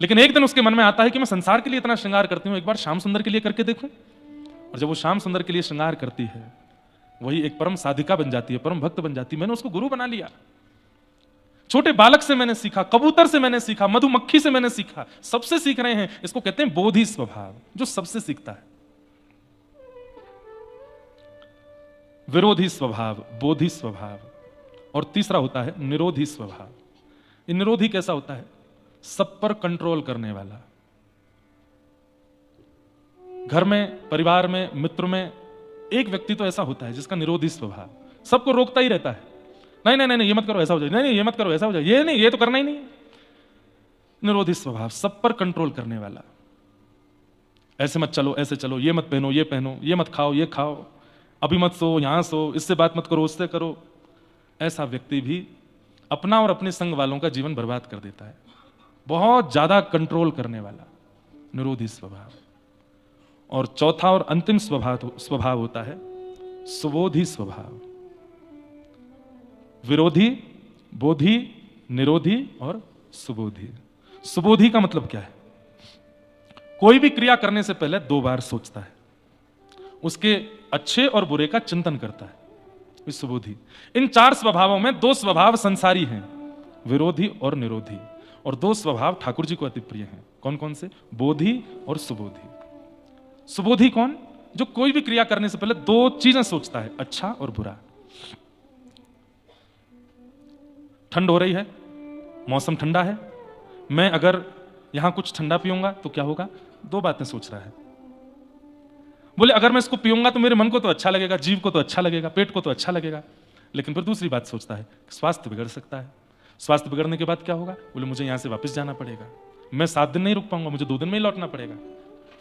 लेकिन एक दिन उसके मन में आता है कि मैं संसार के लिए इतना श्रृंगार करती हूं, एक बार श्याम सुंदर के लिए करके देखूं। और जब वो श्याम सुंदर के लिए श्रृंगार करती है, वही एक परम साधिका बन जाती है, परम भक्त बन जाती है। मैंने उसको गुरु बना लिया। छोटे बालक से मैंने सीखा, कबूतर से मैंने सीखा, मधुमक्खी से मैंने सीखा, सबसे सीख रहे हैं। इसको कहते हैं बोधि स्वभाव, जो सबसे सीखता है। विरोधी स्वभाव, बोधि स्वभाव। और तीसरा होता है निरोधी स्वभाव। ये निरोधी कैसा होता है? सब पर कंट्रोल करने वाला। घर में, परिवार में, मित्र में एक व्यक्ति तो ऐसा होता है जिसका निरोधी स्वभाव, सबको रोकता ही रहता है। नहीं नहीं नहीं, ये मत करो ऐसा हो जाए, नहीं नहीं ये मत करो ऐसा हो जाए, ये नहीं, ये तो करना ही नहीं। निरोधी स्वभाव, सब पर कंट्रोल करने वाला। ऐसे मत चलो, ऐसे चलो, ये मत पहनो, ये पहनो, ये मत खाओ, ये खाओ, अभी मत सो, यहां सो, इससे बात मत करो, उससे करो। ऐसा व्यक्ति भी अपना और अपने संग वालों का जीवन बर्बाद कर देता है। बहुत ज्यादा कंट्रोल करने वाला, निरोधी स्वभाव। और चौथा और अंतिम स्वभाव होता है सुबोधि स्वभाव। विरोधी, बोधि, निरोधी और सुबोधि। सुबोधि का मतलब क्या है? कोई भी क्रिया करने से पहले 2 बार सोचता है, उसके अच्छे और बुरे का चिंतन करता है, इस सुबोधि। इन 4 स्वभावों में 2 स्वभाव संसारी हैं, विरोधी और निरोधी। और दो स्वभाव ठाकुर जी को अति प्रिय हैं। कौन कौन से? बोधि और सुबोधि। सुबोधि कौन? जो कोई भी क्रिया करने से पहले दो चीजें सोचता है, अच्छा और बुरा। ठंड हो रही है, मौसम ठंडा है, मैं अगर यहां कुछ ठंडा पीऊंगा तो क्या होगा? दो बातें सोच रहा है। बोले अगर मैं इसको पीऊंगा तो मेरे मन को तो अच्छा लगेगा, जीव को तो अच्छा लगेगा, पेट को तो अच्छा लगेगा, लेकिन फिर दूसरी बात सोचता है, स्वास्थ्य बिगड़ सकता है। स्वास्थ्य बिगड़ने के बाद क्या होगा? बोले मुझे यहां से वापस जाना पड़ेगा, मैं 7 दिन नहीं रुक पाऊंगा, मुझे 2 दिन में ही लौटना पड़ेगा।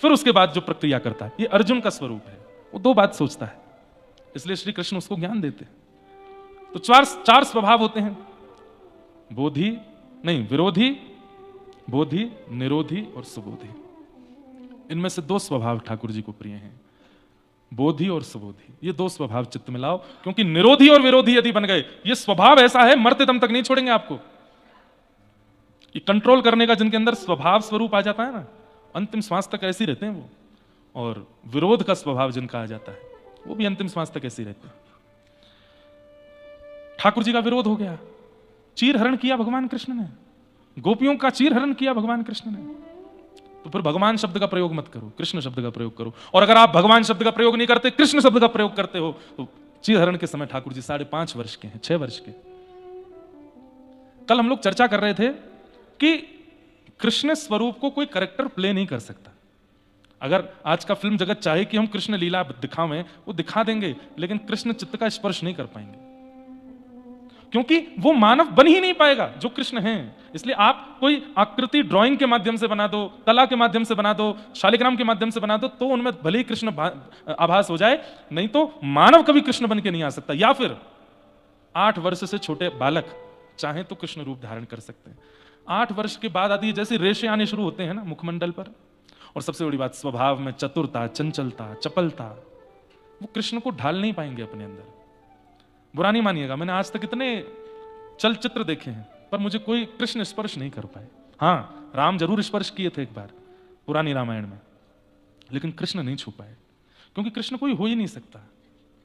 फिर उसके बाद जो प्रक्रिया करता है, ये अर्जुन का स्वरूप है, वो दो बात सोचता है। इसलिए श्री कृष्ण उसको ज्ञान देते हैं। तो चार स्वभाव होते हैं, बोधि नहीं, विरोधी, बोधि, निरोधी और सुबोधि। इनमें से दो स्वभाव ठाकुर जी को प्रिय हैं, बोधि और सुबोधि। ये दो स्वभाव चित्त में लाओ, क्योंकि निरोधी और विरोधी यदि बन गए, ये स्वभाव ऐसा है मरते दम तक नहीं छोड़ेंगे आपको। ये कंट्रोल करने का जिनके अंदर स्वभाव स्वरूप आ जाता है ना, अंतिम श्वास तक ऐसे ही रहते हैं वो। और विरोध का स्वभाव जिनका आ जाता है, वो भी अंतिम श्वास तक ऐसे ही रहते हैं। ठाकुर जी का विरोध हो गया, चीर हरण किया भगवान कृष्ण ने, गोपियों का चीर हरण किया भगवान कृष्ण ने। तो फिर भगवान शब्द का प्रयोग मत करो, कृष्ण शब्द का प्रयोग करो। और अगर आप भगवान शब्द का प्रयोग नहीं करते, कृष्ण शब्द का प्रयोग करते हो, तो चीर हरण के समय ठाकुर जी 5.5 वर्ष के हैं, 6 वर्ष के। कल हम लोग चर्चा कर रहे थे कि कृष्ण स्वरूप को कोई कैरेक्टर प्ले नहीं कर सकता। अगर आज का फिल्म जगत चाहे कि हम कृष्ण लीला दिखावें, वो दिखा देंगे, लेकिन कृष्ण चित्त का स्पर्श नहीं कर पाएंगे, क्योंकि वो मानव बन ही नहीं पाएगा जो कृष्ण हैं। इसलिए आप कोई आकृति ड्राइंग के माध्यम से बना दो, कला के माध्यम से बना दो, शालिग्राम के माध्यम से बना दो, तो उनमें भले ही कृष्ण आभास हो जाए, नहीं तो मानव कभी कृष्ण बन के नहीं आ सकता। या फिर 8 वर्ष से छोटे बालक चाहे तो कृष्ण रूप धारण कर सकते हैं। 8 वर्ष के बाद आदि जैसे रेशे आने शुरू होते हैं ना मुखमंडल पर, और सबसे बड़ी बात स्वभाव में चतुरता, चंचलता, चपलता, वो कृष्ण को ढाल नहीं पाएंगे अपने अंदर। बुरा नहीं मानिएगा, मैंने आज तक इतने चलचित्र देखे हैं, पर मुझे कोई कृष्ण स्पर्श नहीं कर पाए। हाँ, राम जरूर स्पर्श किए थे एक बार पुरानी रामायण में, लेकिन कृष्ण नहीं छू पाए, क्योंकि कृष्ण कोई हो ही नहीं सकता,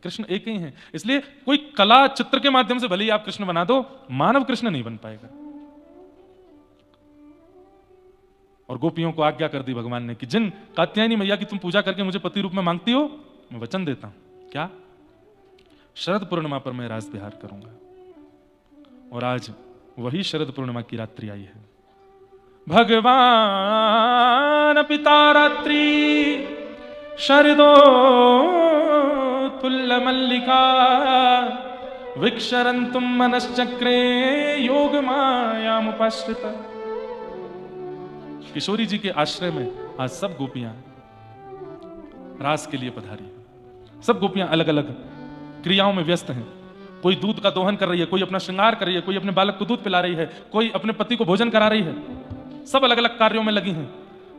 कृष्ण एक ही है। इसलिए कोई कला चित्र के माध्यम से भले ही आप कृष्ण बना दो, मानव कृष्ण नहीं बन पाएगा। और गोपियों को आज्ञा कर दी भगवान ने कि जिन कात्यायनी मैया की तुम पूजा करके मुझे पति रूप में मांगती हो, मैं वचन देता हूं। क्या? शरद पूर्णिमा पर मैं रास विहार करूंगा। और आज वही शरद पूर्णिमा की रात्रि आई है। भगवान पिता रात्रि शरदो तुल्य मल्लिका विक्षरंतुम मनश्चक्रे योग मायामुपाश्रित। किशोरी जी के आश्रय में आज सब गोपियां रास के लिए पधारी। सब गोपियां अलग अलग क्रियाओं में व्यस्त हैं। कोई दूध का दोहन कर रही है, कोई अपना श्रृंगार कर रही है, कोई अपने बालक को दूध पिला रही है, कोई अपने पति को भोजन करा रही है। सब अलग अलग कार्यों में लगी हैं।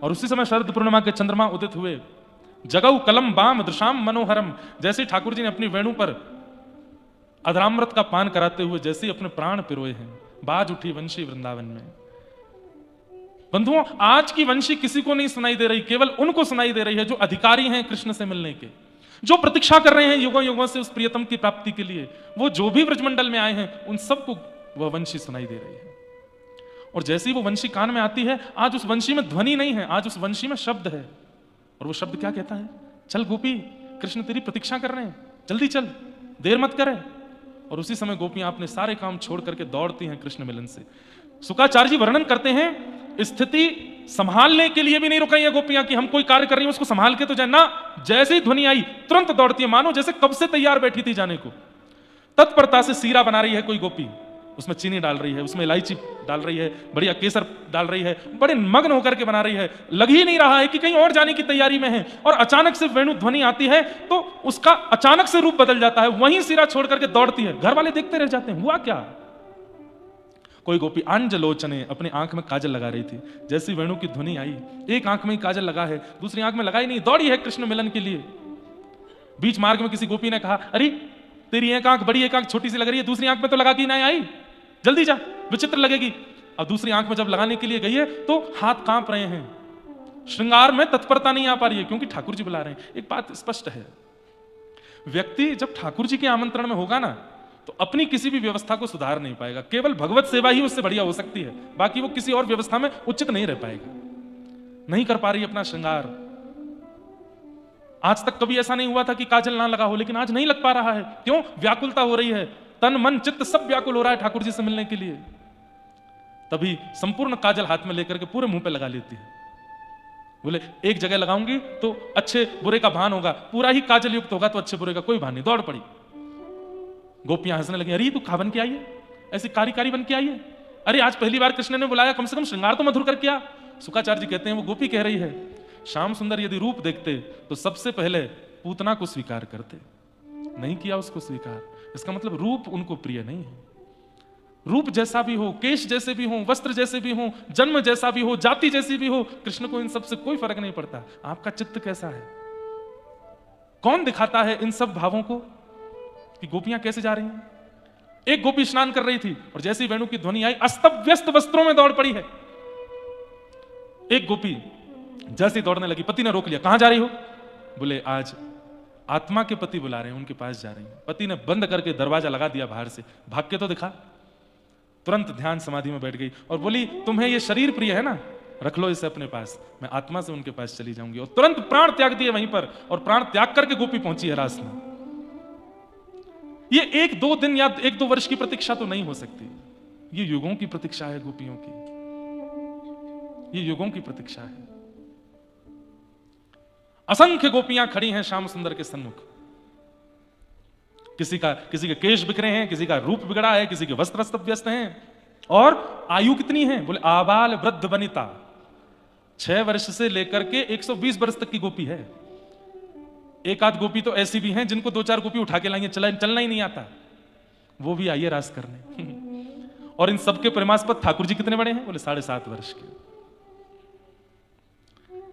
और उसी समय शरद पूर्णिमा के चंद्रमा उदित हुए। जगऊ कलम बाम दृशाम मनोहरम। जैसे ठाकुर जी ने अपनी वेणु पर अधरामृत का पान कराते हुए जैसे अपने प्राण पिरोए हैं, बाज उठी वंशी वृंदावन में। बंधुओं, आज की वंशी किसी को नहीं सुनाई दे रही, केवल उनको सुनाई दे रही है जो अधिकारी हैं कृष्ण से मिलने के, जो प्रतीक्षा कर रहे हैं युगों युगों से उस प्रियतम की प्राप्ति के लिए। वो जो भी ब्रजमंडल में आए हैं, उन सबको वह वंशी सुनाई दे रही है। और जैसे ही वो वंशी कान में आती है, आज उस वंशी में ध्वनि नहीं है, आज उस वंशी में शब्द है। और वो शब्द क्या कहता है? चल गोपी, कृष्ण तेरी प्रतीक्षा कर रहे हैं, जल्दी चल, देर मत करे। और उसी समय गोपियां अपने सारे काम छोड़ करके दौड़ती हैं कृष्ण मिलन से। शुकाचार्य जी वर्णन करते हैं, स्थिति संभालने के लिए भी नहीं रुकी है गोपियां कि हम कोई कार्य कर रही हैं उसको संभाल के तो जाए ना। जैसे ही ध्वनि आई तुरंत दौड़ती है, मानो जैसे कब से तैयार बैठी थी जाने को। तत्परता से सीरा बना रही है कोई गोपी, उसमें चीनी डाल रही है, उसमें इलायची डाल रही है, बढ़िया केसर डाल रही है, बड़े मग्न होकर के बना रही है। लग ही नहीं रहा है कि कहीं और जाने की तैयारी में है। और अचानक से वेणु ध्वनि आती है तो उसका अचानक से रूप बदल जाता है, वहीं सीरा छोड़ करके दौड़ती है। घर वाले देखते रह जाते हैं, हुआ क्या? कोई गोपी अंजलोचने अपनी आंख में काजल लगा रही थी। जैसी वेणु की ध्वनि आई, एक आंख में ही काजल लगा है, दूसरी आंख में लगा ही नहीं, दौड़ी है कृष्ण मिलन के लिए। बीच मार्ग में किसी गोपी ने कहा, अरे तेरी एक आंख बड़ी, एक आंख छोटी सी लग रही है, दूसरी आंख में तो लगा के नहीं आई, जल्दी जा, विचित्र लगेगी। अब दूसरी आंख में जब लगाने के लिए गई है तो हाथ कांप रहे हैं, श्रृंगार में तत्परता नहीं आ पा रही है, क्योंकि ठाकुर जी बुला रहे हैं। एक बात स्पष्ट है, व्यक्ति जब ठाकुर जी के आमंत्रण में होगा ना, तो अपनी किसी भी व्यवस्था को सुधार नहीं पाएगा। केवल भगवत सेवा ही उससे बढ़िया हो सकती है, बाकी वो किसी और व्यवस्था में उचित नहीं रह पाएगा। नहीं कर पा रही अपना श्रृंगार। आज तक कभी ऐसा नहीं हुआ था कि काजल ना लगा हो, लेकिन आज नहीं लग पा रहा है। क्यों? व्याकुलता हो रही है, तन मन चित्त सब व्याकुल हो रहा है ठाकुर जी से मिलने के लिए। तभी संपूर्ण काजल हाथ में लेकर के पूरे मुंह पे लगा लेती है। बोले एक जगह लगाऊंगी तो अच्छे बुरे का भान होगा, पूरा ही काजल युक्त होगा तो अच्छे बुरे का कोई भान नहीं। दौड़ पड़ी। गोपियां हंसने लगी, अरे तू खा बन के आई है, ऐसी कारी कारी बन के आई है, अरे आज पहली बार कृष्ण ने बुलाया, कम से कम श्रृंगार तो मधुर करके आ। शुकाचार्य जी कहते हैं वो गोपी कह रही है, श्याम सुंदर यदि रूप देखते तो सबसे पहले पूतना को स्वीकार करते, नहीं किया उसको स्वीकार। इसका मतलब रूप उनको प्रिय नहीं है। रूप जैसा भी हो, केश जैसे भी हो, वस्त्र जैसे भी हो, जन्म जैसा भी हो, जाति जैसी भी हो, कृष्ण को इन सब से कोई फर्क नहीं पड़ता। आपका चित्त कैसा है? कौन दिखाता है इन सब भावों को कि गोपियां कैसे जा रही हैं? एक गोपी स्नान कर रही थी और जैसे ही वेणु की ध्वनि आई अस्त व्यस्त वस्त्रों में दौड़ पड़ी है। एक गोपी जैसे ही दौड़ने लगी, पति ने रोक लिया, कहां जा रही हो? बोले आज आत्मा के पति बुला रहे हैं, उनके पास जा रही हैं। पति ने बंद करके दरवाजा लगा दिया बाहर से, भाग के तो दिखा। तुरंत ध्यान समाधि में बैठ गई और बोली तुम्हें ये शरीर प्रिय है ना, रख लो इसे अपने पास, मैं आत्मा से उनके पास चली जाऊंगी। और तुरंत प्राण त्याग दिए वहीं पर, और प्राण त्याग करके गोपी पहुंची है रास में। ये 1-2 दिन या 1-2 वर्ष की प्रतीक्षा तो नहीं हो सकती, ये युगों की प्रतीक्षा है गोपियों की, ये युगों की प्रतीक्षा है। असंख्य गोपियां खड़ी हैं श्याम सुंदर के सन्मुख। किसी के केश बिखरे हैं, किसी का रूप बिगड़ा है, किसी के वस्त्र अस्त व्यस्त हैं। और आयु कितनी है? बोले आबाल वृद्ध वनिता, 6 वर्ष से लेकर के 120 वर्ष तक की गोपी है। एक आध गोपी तो ऐसी भी हैं जिनको 2-4 गोपी उठा के लाएंगे, चलना ही नहीं आता, वो भी आइए रास करने। और इन सबके प्रेमास्पद ठाकुर जी कितने बड़े हैं? बोले 7.5 वर्ष के।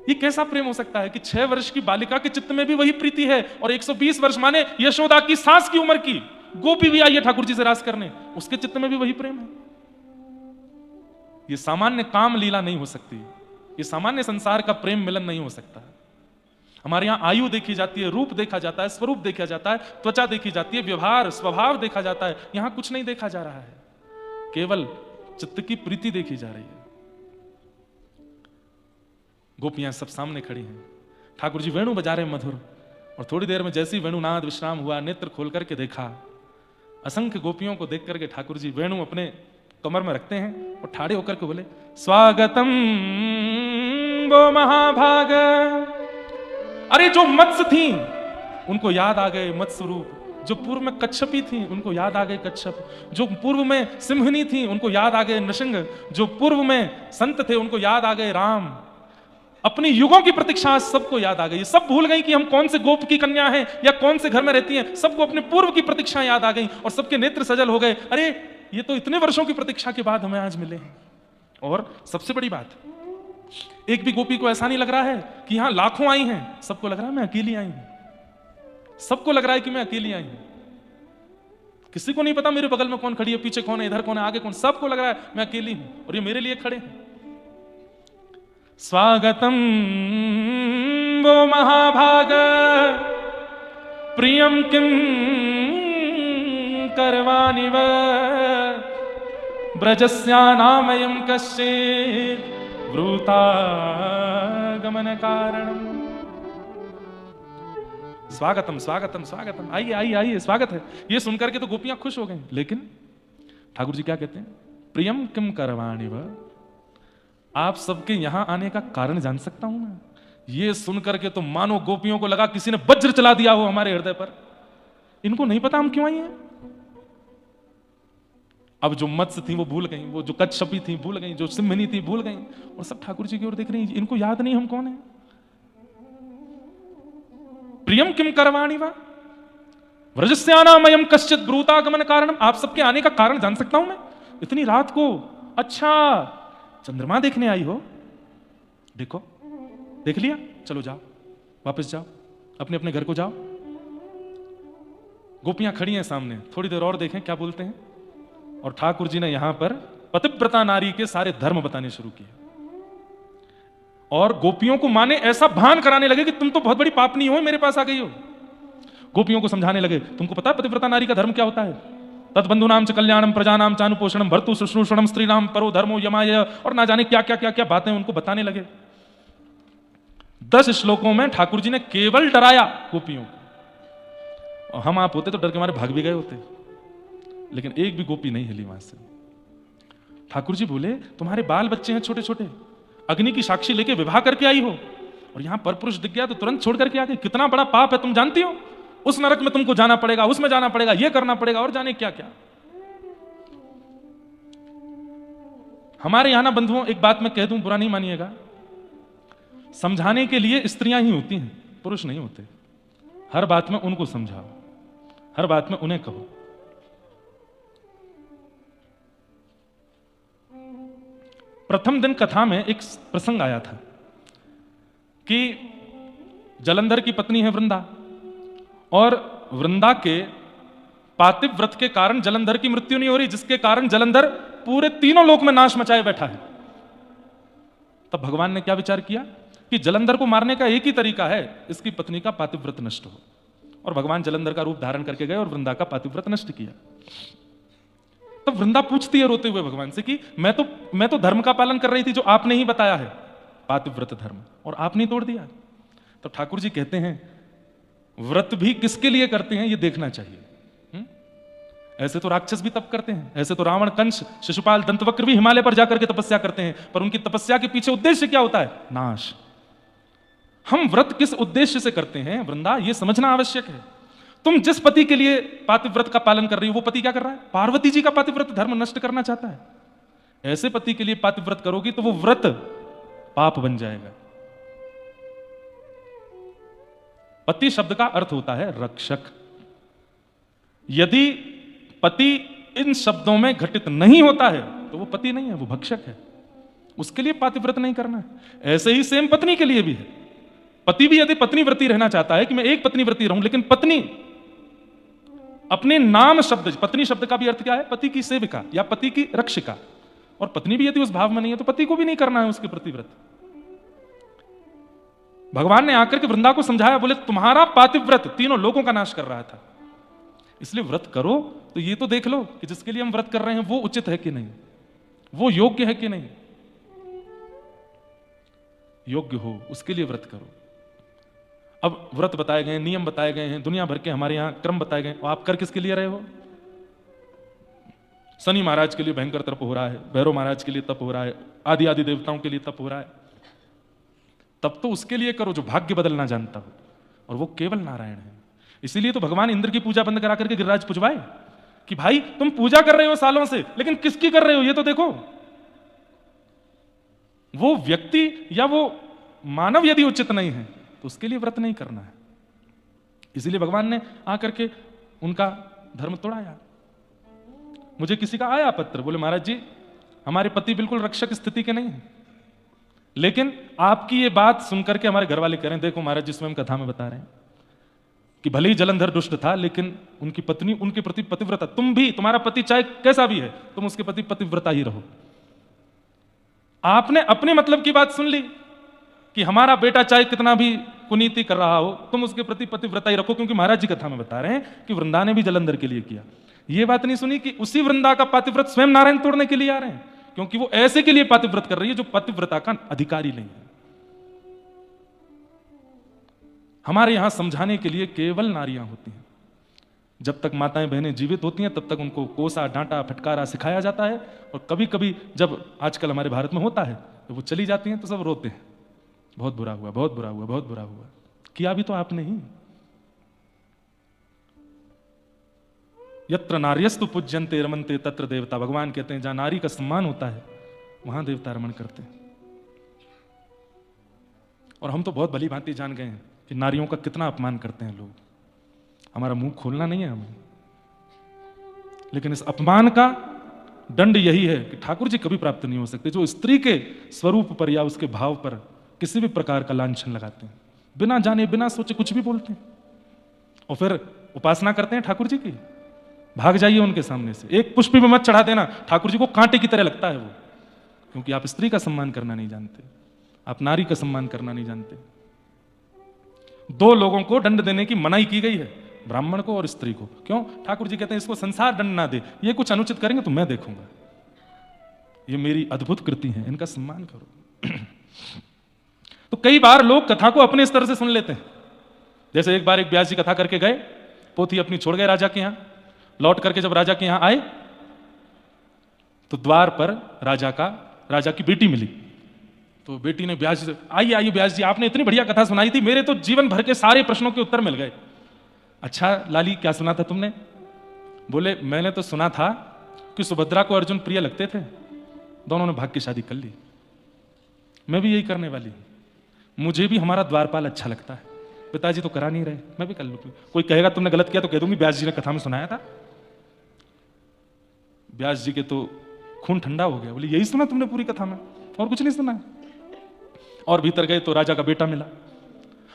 ये कैसा प्रेम हो सकता है कि 6 वर्ष की बालिका के चित्त में भी वही प्रीति है, और 120 वर्ष माने यशोदा की सास की उम्र की गोपी भी आई है ठाकुर जी से रास करने, उसके चित्त में भी वही प्रेम है। ये सामान्य काम लीला नहीं हो सकती, ये सामान्य संसार का प्रेम मिलन नहीं हो सकता। हमारे यहां आयु देखी जाती है, रूप देखा जाता है, स्वरूप देखा जाता है, त्वचा देखी जाती है, व्यवहार स्वभाव देखा जाता है। यहां कुछ नहीं देखा जा रहा है, केवल चित्त की प्रीति देखी जा रही है। गोपियां सब सामने खड़ी हैं, ठाकुर जी वेणु बजा रहे मधुर, और थोड़ी देर में जैसी वेणुनाद विश्राम हुआ, नेत्र खोल करके देखा, असंख्य गोपियों को देख करके ठाकुर जी वेणु अपने कमर में रखते हैं और ठाड़े होकर के बोले स्वागतम वो महाभाग। अरे जो मत्स्य थी उनको याद आ गए मत्स्य रूप, जो पूर्व में कच्छपी थी उनको याद आ गए कच्छप, जो पूर्व में सिंहनी थी उनको याद आ गए नृसिंह, जो पूर्व में संत थे उनको याद आ गए राम। अपनी युगों की प्रतीक्षा सबको याद आ गई, सब भूल गई कि हम कौन से गोप की कन्या हैं या कौन से घर में रहती हैं, सबको अपने पूर्व की प्रतीक्षा याद आ गई और सबके नेत्र सजल हो गए। अरे ये तो इतने वर्षों की प्रतीक्षा के बाद हमें आज मिले हैं। और सबसे बड़ी बात, एक भी गोपी को ऐसा नहीं लग रहा है कि यहां लाखों आई हैं, सबको लग रहा है मैं अकेली आई हूं, सबको लग रहा है कि मैं अकेली आई हूं। किसी को नहीं पता मेरे बगल में कौन खड़ी है, पीछे कौन है, इधर कौन है, आगे कौन, सबको लग रहा है मैं अकेली हूं और ये मेरे लिए खड़े हैं। स्वागतम वो महाभाग प्रियम किम करवाणि व ब्रजस्यानामयं कश्चित् ब्रूतागमन कारणम। स्वागतम स्वागतम स्वागतम, आइए आइए आइए, स्वागत है। ये सुनकर के तो गोपियां खुश हो गई, लेकिन ठाकुर जी क्या कहते हैं? प्रियम किम करवाणि व, आप सबके यहां आने का कारण जान सकता हूं मैं? ये सुनकर के तो मानो गोपियों को लगा किसी ने वज्र चला दिया हो हमारे हृदय पर। इनको नहीं पता हम क्यों आई हैं। अब जो मत्स्य थी वो भूल गई, वो जो कच्छपी थी भूल गई, जो सिंहनी थी भूल गई, और सब ठाकुर जी की ओर देख रही हैं। इनको याद नहीं हम कौन है। प्रियम किम करवाणि वा व्रजस्यानामयं कश्चित् ब्रूतागमन कारणम, आप सबके आने का कारण जान सकता हूं मैं इतनी रात को? अच्छा चंद्रमा देखने आई हो? देखो देख लिया, चलो जाओ वापस जाओ, अपने अपने घर को जाओ। गोपियां खड़ी हैं सामने, थोड़ी देर और देखें क्या बोलते हैं। और ठाकुर जी ने यहां पर पतिव्रता नारी के सारे धर्म बताने शुरू किए, और गोपियों को माने ऐसा भान कराने लगे कि तुम तो बहुत बड़ी पापनी हो, मेरे पास आ गई हो। गोपियों को समझाने लगे, तुमको पता है पतिव्रता नारी का धर्म क्या होता है? तत्बंधुनाम च कल्याणम प्रजानाम चानुपोषणम भर्तु शुश्रूषणम स्त्रीणाम परो धर्मो यमाय, और ना जाने क्या क्या क्या क्या बातें उनको बताने लगे। 10 श्लोकों में ठाकुर जी ने केवल डराया गोपियों को, और हम आप होते तो डर के मारे भाग भी गए होते, लेकिन एक भी गोपी नहीं हिली वहां से। ठाकुर जी बोले तुम्हारे बाल बच्चे हैं छोटे छोटे, अग्नि की साक्षी लेके विवाह करके आई हो, और यहां परपुरुष दिख गया तो तुरंत छोड़ करके आ गई। कितना बड़ा पाप है तुम जानती हो? उस नरक में तुमको जाना पड़ेगा, उसमें जाना पड़ेगा, यह करना पड़ेगा, और जाने क्या क्या। हमारे यहां ना बंधुओं, एक बात मैं कह दूं, बुरा नहीं मानिएगा, समझाने के लिए स्त्रियां ही होती हैं, पुरुष नहीं होते। हर बात में उनको समझाओ, हर बात में उन्हें कहो। प्रथम दिन कथा में एक प्रसंग आया था कि जलंधर की पत्नी है वृंदा, और वृंदा के पातिव्रत के कारण जलंधर की मृत्यु नहीं हो रही, जिसके कारण जलंधर पूरे तीनों लोक में नाश मचाए बैठा है। तब भगवान ने क्या विचार किया कि जलंधर को मारने का एक ही तरीका है, इसकी पत्नी का पातिव्रत नष्ट हो। और भगवान जलंधर का रूप धारण करके गए और वृंदा का पातिव्रत नष्ट किया। तब वृंदा पूछती है रोते हुए भगवान से कि मैं तो धर्म का पालन कर रही थी जो आपने ही बताया है, पातिव्रत धर्म, और आपने तोड़ दिया। तो ठाकुर जी कहते हैं व्रत भी किसके लिए करते हैं ये देखना चाहिए। ऐसे तो राक्षस भी तप करते हैं, ऐसे तो रावण, कंस, शिशुपाल, दंतवक्र भी हिमालय पर जाकर के तपस्या करते हैं, पर उनकी तपस्या के पीछे उद्देश्य क्या होता है? नाश। हम व्रत किस उद्देश्य से करते हैं वृंदा, ये समझना आवश्यक है। तुम जिस पति के लिए पातिव्रत का पालन कर रही हो, वो पति क्या कर रहा है? पार्वती जी का पातिव्रत धर्म नष्ट करना चाहता है। ऐसे पति के लिए पातिव्रत करोगी तो वो व्रत पाप बन जाएगा। पति शब्द का अर्थ होता है रक्षक। यदि पति इन शब्दों में घटित नहीं होता है तो वो पति नहीं है, वो भक्षक है। उसके लिए पातिव्रत नहीं करना है। ऐसे ही सेम पत्नी के लिए भी है। पति भी यदि पत्नी व्रती रहना चाहता है कि मैं एक पत्नी व्रती रहूं, लेकिन पत्नी अपने नाम शब्द, पत्नी शब्द का भी अर्थ क्या है? पति की सेविका या पति की रक्षिका। और पत्नी भी यदि उस भाव में नहीं है तो पति को भी नहीं करना है उसके प्रति व्रत। भगवान ने आकर के वृंदा को समझाया, बोले तुम्हारा पातिव्रत तीनों लोगों का नाश कर रहा था, इसलिए व्रत करो तो ये तो देख लो कि जिसके लिए हम व्रत कर रहे हैं वो उचित है कि नहीं, वो योग्य है कि नहीं। योग्य हो उसके लिए व्रत करो। अब व्रत बताए गए, नियम बताए गए हैं, दुनिया भर के हमारे यहां क्रम बताए गए, और आप कर किसके लिए रहे हो? शनि महाराज के लिए भयंकर तप हो रहा है, भैरव महाराज के लिए तप हो रहा है, आदि आदि देवताओं के लिए तप हो रहा है। तब तो उसके लिए करो जो भाग्य बदलना जानता हो, और वो केवल नारायण है। इसीलिए तो भगवान इंद्र की पूजा बंद करा करके गिरिराज पुजवाए कि भाई तुम पूजा कर रहे हो सालों से, लेकिन किसकी कर रहे हो ये तो देखो। वो व्यक्ति या वो मानव यदि उचित नहीं है तो उसके लिए व्रत नहीं करना है। इसीलिए भगवान ने आकर के उनका धर्म तोड़ाया। मुझे किसी का आया पत्र, बोले महाराज जी हमारे पति बिल्कुल रक्षक स्थिति के नहीं है, लेकिन आपकी ये बात सुनकर के हमारे घर वाले कह रहे हैं, देखो महाराज जी स्वयं कथा में बता रहे हैं कि भले ही जलंधर दुष्ट था लेकिन उनकी पत्नी उनके प्रति पतिव्रता। तुम भी, तुम्हारा पति चाहे कैसा भी है, तुम उसके प्रति पतिव्रता ही रहो। आपने अपने मतलब की बात सुन ली कि हमारा बेटा चाहे कितना भी कुनीति कर रहा हो, तुम उसके प्रति पतिव्रता ही रखो, क्योंकि महाराज जी कथा में बता रहे हैं कि वृंदा ने भी जलंधर के लिए किया। ये बात नहीं सुनी कि उसी वृंदा का पातिव्रत स्वयं नारायण तोड़ने के लिए आ रहे हैं, क्योंकि वो ऐसे के लिए पातिव्रत कर रही है जो पतिव्रता का अधिकारी नहीं है। हमारे यहां समझाने के लिए केवल नारियां होती हैं। जब तक माताएं बहनें जीवित होती हैं तब तक उनको कोसा, डांटा, फटकारा सिखाया जाता है, और कभी कभी जब आजकल हमारे भारत में होता है तो वो चली जाती हैं तो सब रोते हैं, बहुत बुरा हुआ, बहुत बुरा हुआ, बहुत बुरा हुआ। किया भी तो आपने ही। यत्र नार्यस्तु पूज्यन्ते रमन्ते तत्र देवता। भगवान कहते हैं जहां नारी का सम्मान होता है वहां देवता रमण करते हैं। और हम तो बहुत भली भांति जान गए हैं कि नारियों का कितना अपमान करते हैं लोग। हमारा मुंह खोलना नहीं है हमें, लेकिन इस अपमान का दंड यही है कि ठाकुर जी कभी प्राप्त नहीं हो सकते जो स्त्री के स्वरूप पर या उसके भाव पर किसी भी प्रकार का लांछन लगाते हैं, बिना जाने बिना सोचे कुछ भी बोलते हैं, और फिर उपासना करते हैं ठाकुर जी की। भाग जाइए उनके सामने से, एक पुष्प भी मत चढ़ा देना, ठाकुर जी को कांटे की तरह लगता है वो, क्योंकि आप स्त्री का सम्मान करना नहीं जानते, आप नारी का सम्मान करना नहीं जानते। दो लोगों को दंड देने की मनाही की गई है, ब्राह्मण को और स्त्री को। क्यों? ठाकुर जी कहते हैं इसको संसार दंड ना दे, ये कुछ अनुचित करेंगे तो मैं देखूंगा, ये मेरी अद्भुत कृति है, इनका सम्मान करो। तो कई बार लोग कथा को अपने स्तर से सुन लेते हैं। जैसे एक बार एक व्यास जी कथा करके गए, पोथी अपनी छोड़ गए राजा के यहां, लौट करके जब राजा के यहां आए तो द्वार पर राजा की बेटी मिली। तो बेटी ने व्यास जी से, आइए आइए व्यास जी, आपने इतनी बढ़िया कथा सुनाई थी, मेरे तो जीवन भर के सारे प्रश्नों के उत्तर मिल गए। अच्छा लाली, क्या सुना था तुमने? बोले मैंने तो सुना था कि सुभद्रा को अर्जुन प्रिय लगते थे, दोनों ने भाग की शादी कर ली, मैं भी यही करने वाली हूं, मुझे भी हमारा द्वारपाल अच्छा लगता है, पिताजी तो करा नहीं रहे, मैं भी कर लूंगी। कोई कहेगा तुमने गलत किया तो कह दूंगी व्यास जी ने कथा में सुनाया था। व्यास जी के तो खून ठंडा हो गया, बोले यही सुना तुमने पूरी कथा में, और कुछ नहीं सुना? और भीतर गए तो राजा का बेटा मिला।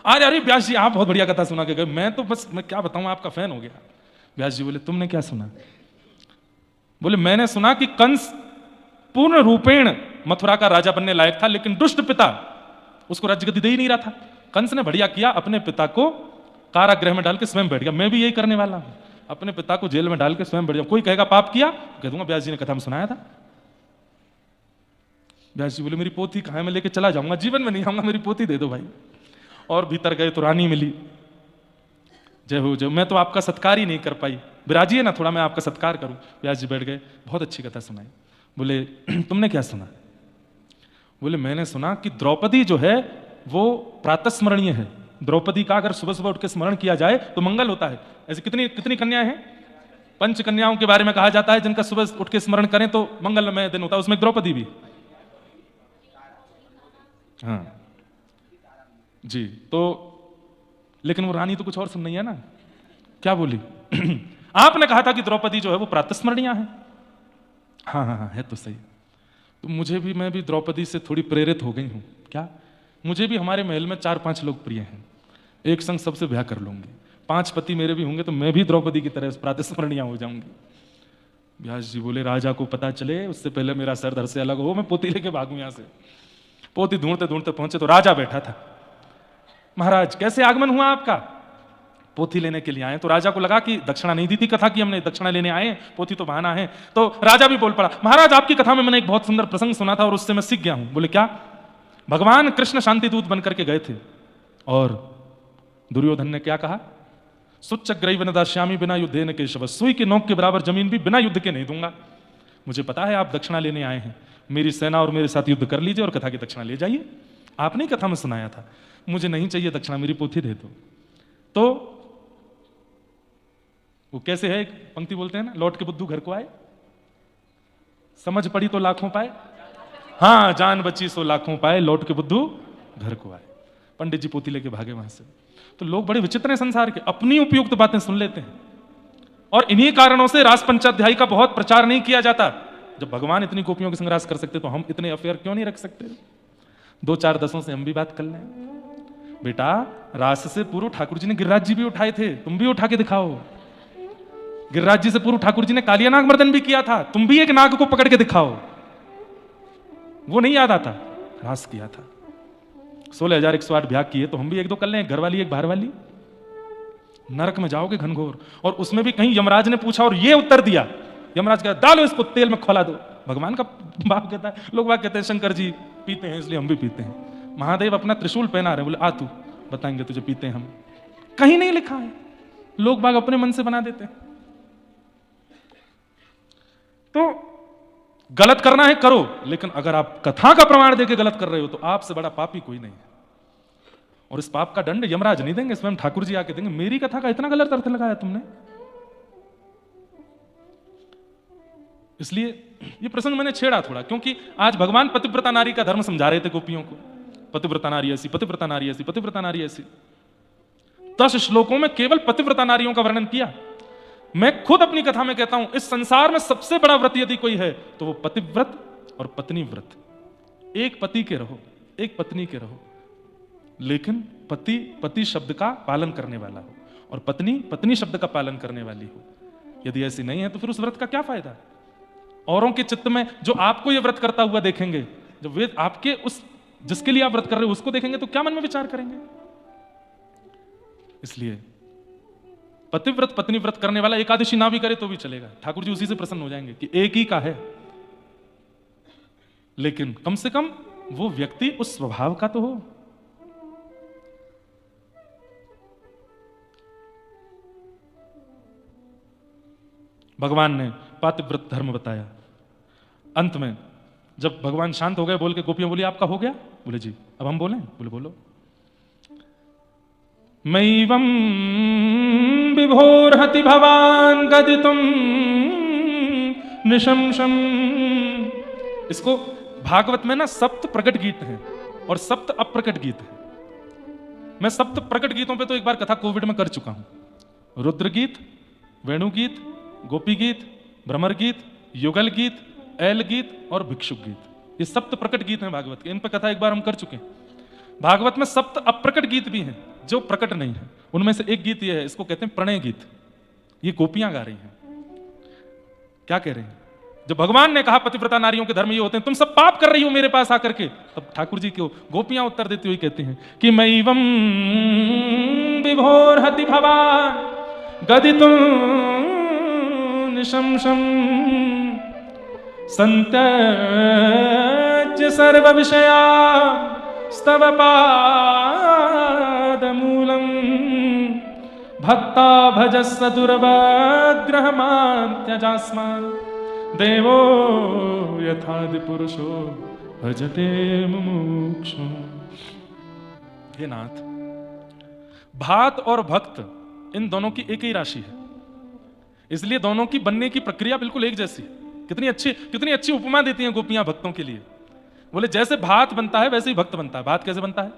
अरे अरे व्यास जी आप बहुत बढ़िया कथा सुना के गए, मैं तो बस मैं क्या बताऊं, आपका फैन हो गया। व्यास जी बोले तुमने क्या सुना? बोले मैंने सुना कि कंस पूर्ण रूपेण मथुरा का राजा बनने लायक था, लेकिन दुष्ट पिता उसको राज्यगद्दी दे ही नहीं रहा था। कंस ने बढ़िया किया, अपने पिता को कारागृह में डाल के स्वयं बैठ गया, मैं भी यही करने वाला हूं, अपने पिता को जेल में डाल के स्वयं बैठ गया। कोई कहेगा पाप किया, कह दूंगा व्यास जी ने कथा में सुनाया था। व्यास जी बोले मेरी पोथी कहाँ है, मैं लेके चला जाऊंगा, जीवन में नहीं आऊंगा, मेरी पोथी दे दो भाई। और भीतर गए तो रानी मिली, जय हो जय, मैं तो आपका सत्कार ही नहीं कर पाई, विराजिए ना थोड़ा, मैं आपका सत्कार करूं। व्यास जी बैठ गए, बहुत अच्छी कथा सुनाई। बोले तुमने क्या सुना? बोले मैंने सुना कि द्रौपदी जो है वो प्रातस्मरणीय है, द्रौपदी का अगर सुबह सुबह उठ के स्मरण किया जाए तो मंगल होता है। ऐसी कितनी कितनी कन्याएं हैं? 5 कन्याओं के बारे में कहा जाता है जिनका सुबह उठ के स्मरण करें तो मंगलमय दिन होता है, उसमें द्रौपदी भी। हाँ जी, तो लेकिन वो रानी तो कुछ और सुन नहीं है ना, क्या बोली? आपने कहा था कि द्रौपदी जो है वो प्रातस्मरणीय है। हाँ हाँ हाँ है तो सही, तो मुझे भी, मैं भी द्रौपदी से थोड़ी प्रेरित हो गई हूं। क्या? मुझे भी हमारे महल में 4-5 लोग प्रिय हैं, एक संग सबसे ब्याह कर लूंगी, 5 पति मेरे भी होंगे तो मैं भी द्रौपदी की तरह प्रातस्मरणीय हो जाऊंगी। व्यास जी बोले राजा को पता चले उससे पहले मेरा सर धड़ से अलग हो, मैं पोती लेके भागूं यहां से। पोती ढूंढते ढूंढते पहुंचे तो राजा बैठा था। महाराज कैसे आगमन हुआ आपका? पोथी लेने के लिए आए। तो राजा को लगा कि दक्षिणा नहीं दी थी कथा की हमने, दक्षिणा लेने आए, पोथी तो बहाना है। तो राजा भी बोल पड़ा, महाराज आपकी कथा में मैंने एक बहुत सुंदर प्रसंग सुना था और उससे मैं सीख गया हूं। बोले क्या? भगवान कृष्ण शांति दूत बनकर के गए थे और दुर्योधन ने क्या कहा? सुच्चग्रैव न दास्यामि बिना युद्धेन केशव, सुई की नोक के बराबर जमीन भी बिना युद्ध के नहीं दूंगा। मुझे पता है आप दक्षिणा लेने आए हैं, मेरी सेना और मेरे साथ युद्ध कर लीजिए और कथा की दक्षिणा ले जाइए। आपने ही कथा में सुनाया था, मुझे नहीं चाहिए दक्षिणा, मेरी पोथी दे दो। तो वो कैसे है, एक पंक्ति बोलते हैं ना, लौट के बुद्धू घर को आए, समझ पड़ी तो लाखों पाए। हाँ, जान बची सो लाखों पाए, लौट के बुद्धू घर को आए। पंडित जी पोथी लेके भागे वहां से। तो लोग बड़े विचित्र हैं संसार के, अपनी उपयुक्त बातें सुन लेते हैं और इन्हीं कारणों से रास पंचाध्यायी का बहुत प्रचार नहीं किया जाता। जब भगवान इतनी गोपियों के संग रास कर सकते तो हम इतने अफेयर क्यों नहीं रख सकते? 2-4 दसों से हम भी बात कर लें। बेटा रास से पूर्व ठाकुर जी ने गिरिराज जी भी उठाए थे, तुम भी उठा के दिखाओ। गिरिराज जी से पूर्व ठाकुर जी ने कालिया नाग मर्दन भी किया था, तुम भी एक नाग को पकड़ के दिखाओ। वो नहीं याद आता, रास किया था। 16,108 ब्याह किए तो हम भी 1-2 कर लें, घर वाली एक बाहर वाली। नरक में जाओगे घनघोर। और उसमें भी कहीं यमराज ने पूछा और ये उत्तर दिया, यमराज कहता डालो इसको तेल में खौला दो। भगवान का बाप कहता है, लोग बात कहते हैं शंकर जी पीते हैं इसलिए हम भी पीते हैं। महादेव अपना त्रिशूल पहना रहे, बोले आ तू, बताएंगे तुझे पीते हैं हम। कहीं नहीं लिखा है, लोग बाग अपने मन से बना देते हैं। तो गलत करना है करो, लेकिन अगर आप कथा का प्रमाण देके गलत कर रहे हो तो आपसे बड़ा पापी कोई नहीं है। और इस पाप का दंड यमराज नहीं देंगे, स्वयं ठाकुर जी आके देंगे। मेरी कथा का इतना गलत अर्थ लगाया तुमने। इसलिए ये प्रसंग मैंने छेड़ा थोड़ा, क्योंकि आज भगवान पतिव्रता नारी का धर्म समझा रहे थे गोपियों को। पतिव्रता नारी ऐसी, पतिव्रता नारी ऐसी, पतिव्रता नारी ऐसी। 10 श्लोकों में केवल पतिव्रता नारियों का वर्णन किया। मैं खुद अपनी कथा में कहता हूं, इस संसार में सबसे बड़ा व्रत यदि कोई है तो वो पतिव्रत और पत्नी व्रत। एक पति के रहो, एक पत्नी के रहो, लेकिन पति पति शब्द का पालन करने वाला हो और पत्नी पत्नी शब्द का पालन करने वाली हो। यदि ऐसी नहीं है तो फिर उस व्रत का क्या फायदा? औरों के चित्त में जो आपको यह व्रत करता हुआ देखेंगे, जब वे आपके उस जिसके लिए आप व्रत कर रहे हो उसको देखेंगे तो क्या मन में विचार करेंगे? इसलिए पतिव्रत पत्नी व्रत करने वाला एकादशी ना भी करे तो भी चलेगा, ठाकुर जी उसी से प्रसन्न हो जाएंगे कि एक ही का है, लेकिन कम से कम वो व्यक्ति उस स्वभाव का तो हो। भगवान ने पातिव्रत धर्म बताया। अंत में जब भगवान शांत हो गए, बोल के गोपियां बोली आपका हो गया? बोले जी। अब हम बोलें? बोले बोलो। मैवं विभोर्हति भवान गदितुम निशंसम। इसको भागवत में ना सप्त प्रकट गीत हैं और सप्त अप्रकट गीत हैं। मैं सप्त प्रकट गीतों पे तो एक बार कथा कोविड में कर चुका हूं। रुद्र गीत, वेणु गीत, गोपी गीत, भ्रमर गीत, युगल गीत, ऐल गीत और भिक्षुक गीत, ये सप्त प्रकट गीत हैं भागवत के। इन पर कथा एक बार हम कर चुके हैं। भागवत में सप्त अप्रकट गीत भी हैं जो प्रकट नहीं है। उनमें से एक गीत ये है, इसको कहते हैं प्रणय गीत। ये गोपियां गा रही हैं। क्या कह रहे हैं? जब भगवान ने कहा पतिव्रता नारियों के धर्म ये होते हैं, तुम सब पाप कर रही हो मेरे पास आकर के, तब ठाकुर जी को गोपियां उत्तर देती हुई कहती हैं कि मैवं विभोर्हति भवान गदितुम निशंसम संत्यज्य सर्व विषया स्तव पादमूलम भक्ता भजस्व दुर्वग्रहमान् त्यजास्मान् देवो यथादि पुरुषो भजते मुमुक्षु। हे नाथ, भात और भक्त इन दोनों की एक ही राशि है, इसलिए दोनों की बनने की प्रक्रिया बिल्कुल एक जैसी है। कितनी अच्छी उपमा देती हैं गोपियां भक्तों के लिए। बोले जैसे भात बनता है वैसे ही भक्त बनता है। भात कैसे बनता है?